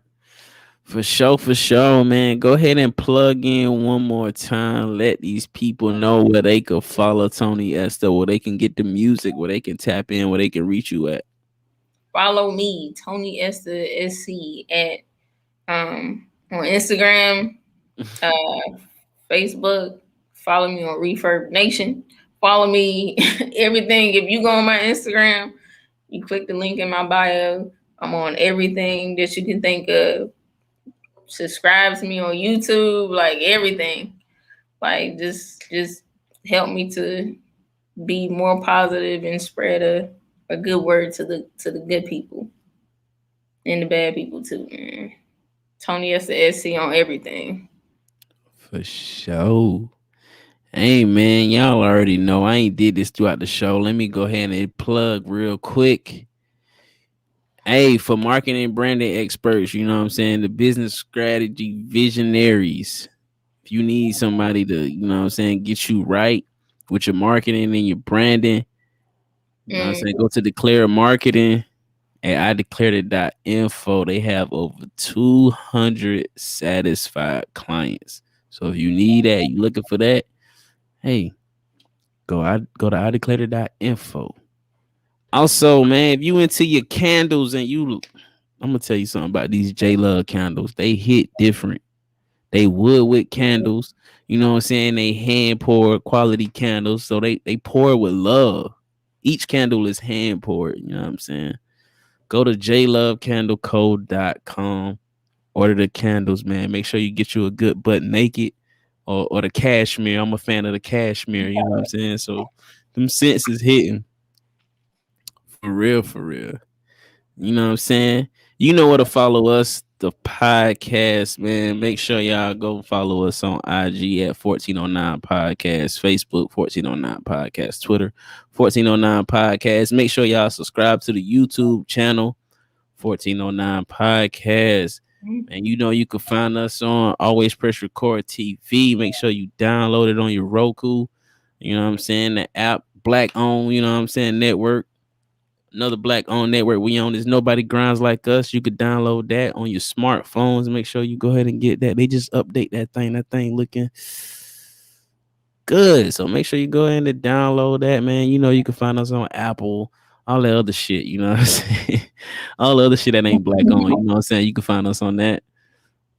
For sure, man. Go ahead and plug in one more time. Let these people know where they could follow Toni Esther, where they can get the music, where they can tap in, where they can reach you at.
Follow me, Toni Esther SC at on Instagram, uh Facebook. Follow me on Refurb Nation. Follow me everything. If you go on my Instagram, you click the link in my bio. I'm on everything that you can think of. Subscribe to me on YouTube, like everything. Like just help me to be more positive and spread a good word to the good people and the bad people too, man. Toni Esther SC on everything.
For sure. Hey man, y'all already know I ain't did this throughout the show. Let me go ahead and plug real quick. Hey, for marketing and branding experts, you know what I'm saying? The business strategy visionaries. If you need somebody to, you know what I'm saying, get you right with your marketing and your branding, you know what I'm
Mm,
saying? Go to Declare Marketing and I declared it.info. They have over 200 satisfied clients. So if you need that, you looking for that, hey, go to I declared it.info. Also, man, if you into your candles and you I'm gonna tell you something about these J Love candles. They hit different. They wood with candles. You know what I'm saying? They hand poured quality candles. So they pour with love. Each candle is hand poured. You know what I'm saying? Go to jlovecandleco.com. Order the candles, man. Make sure you get you a good butt naked or the cashmere. I'm a fan of the cashmere. You know what I'm saying? So them scents is hitting for real, for real. You know what I'm saying? You know where to follow us, the podcast, man. Make sure y'all go follow us on IG at 1409 Podcast, Facebook 1409 Podcast, Twitter 1409 Podcast. Make sure y'all subscribe to the YouTube channel 1409 Podcast.
mm,
And you know you can find us on Always Press Record TV. Make sure you download it on your Roku. You know what I'm saying? The app Black Owned, you know what I'm saying, network. Another black owned network we own is Nobody Grinds Like Us. You could download that on your smartphones. Make sure you go ahead and get that. They just update that thing. That thing looking good. So make sure you go ahead and download that, man. You know you can find us on Apple, all that other shit. You know what I'm saying? All the other shit that ain't black owned. You know what I'm saying? You can find us on that.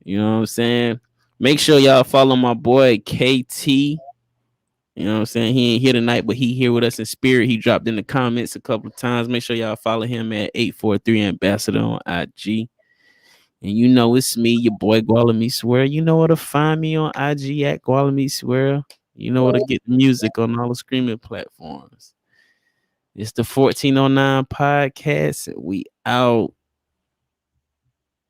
You know what I'm saying? Make sure y'all follow my boy KT. You know what I'm saying? He ain't here tonight, but he here with us in spirit. He dropped in the comments a couple of times. Make sure y'all follow him at 843 Ambassador on IG. And you know it's me, your boy Gualami Swear. You know where to find me on IG at Gualami Swear. You know where to get the music on all the streaming platforms. It's the 1409 podcast. We out.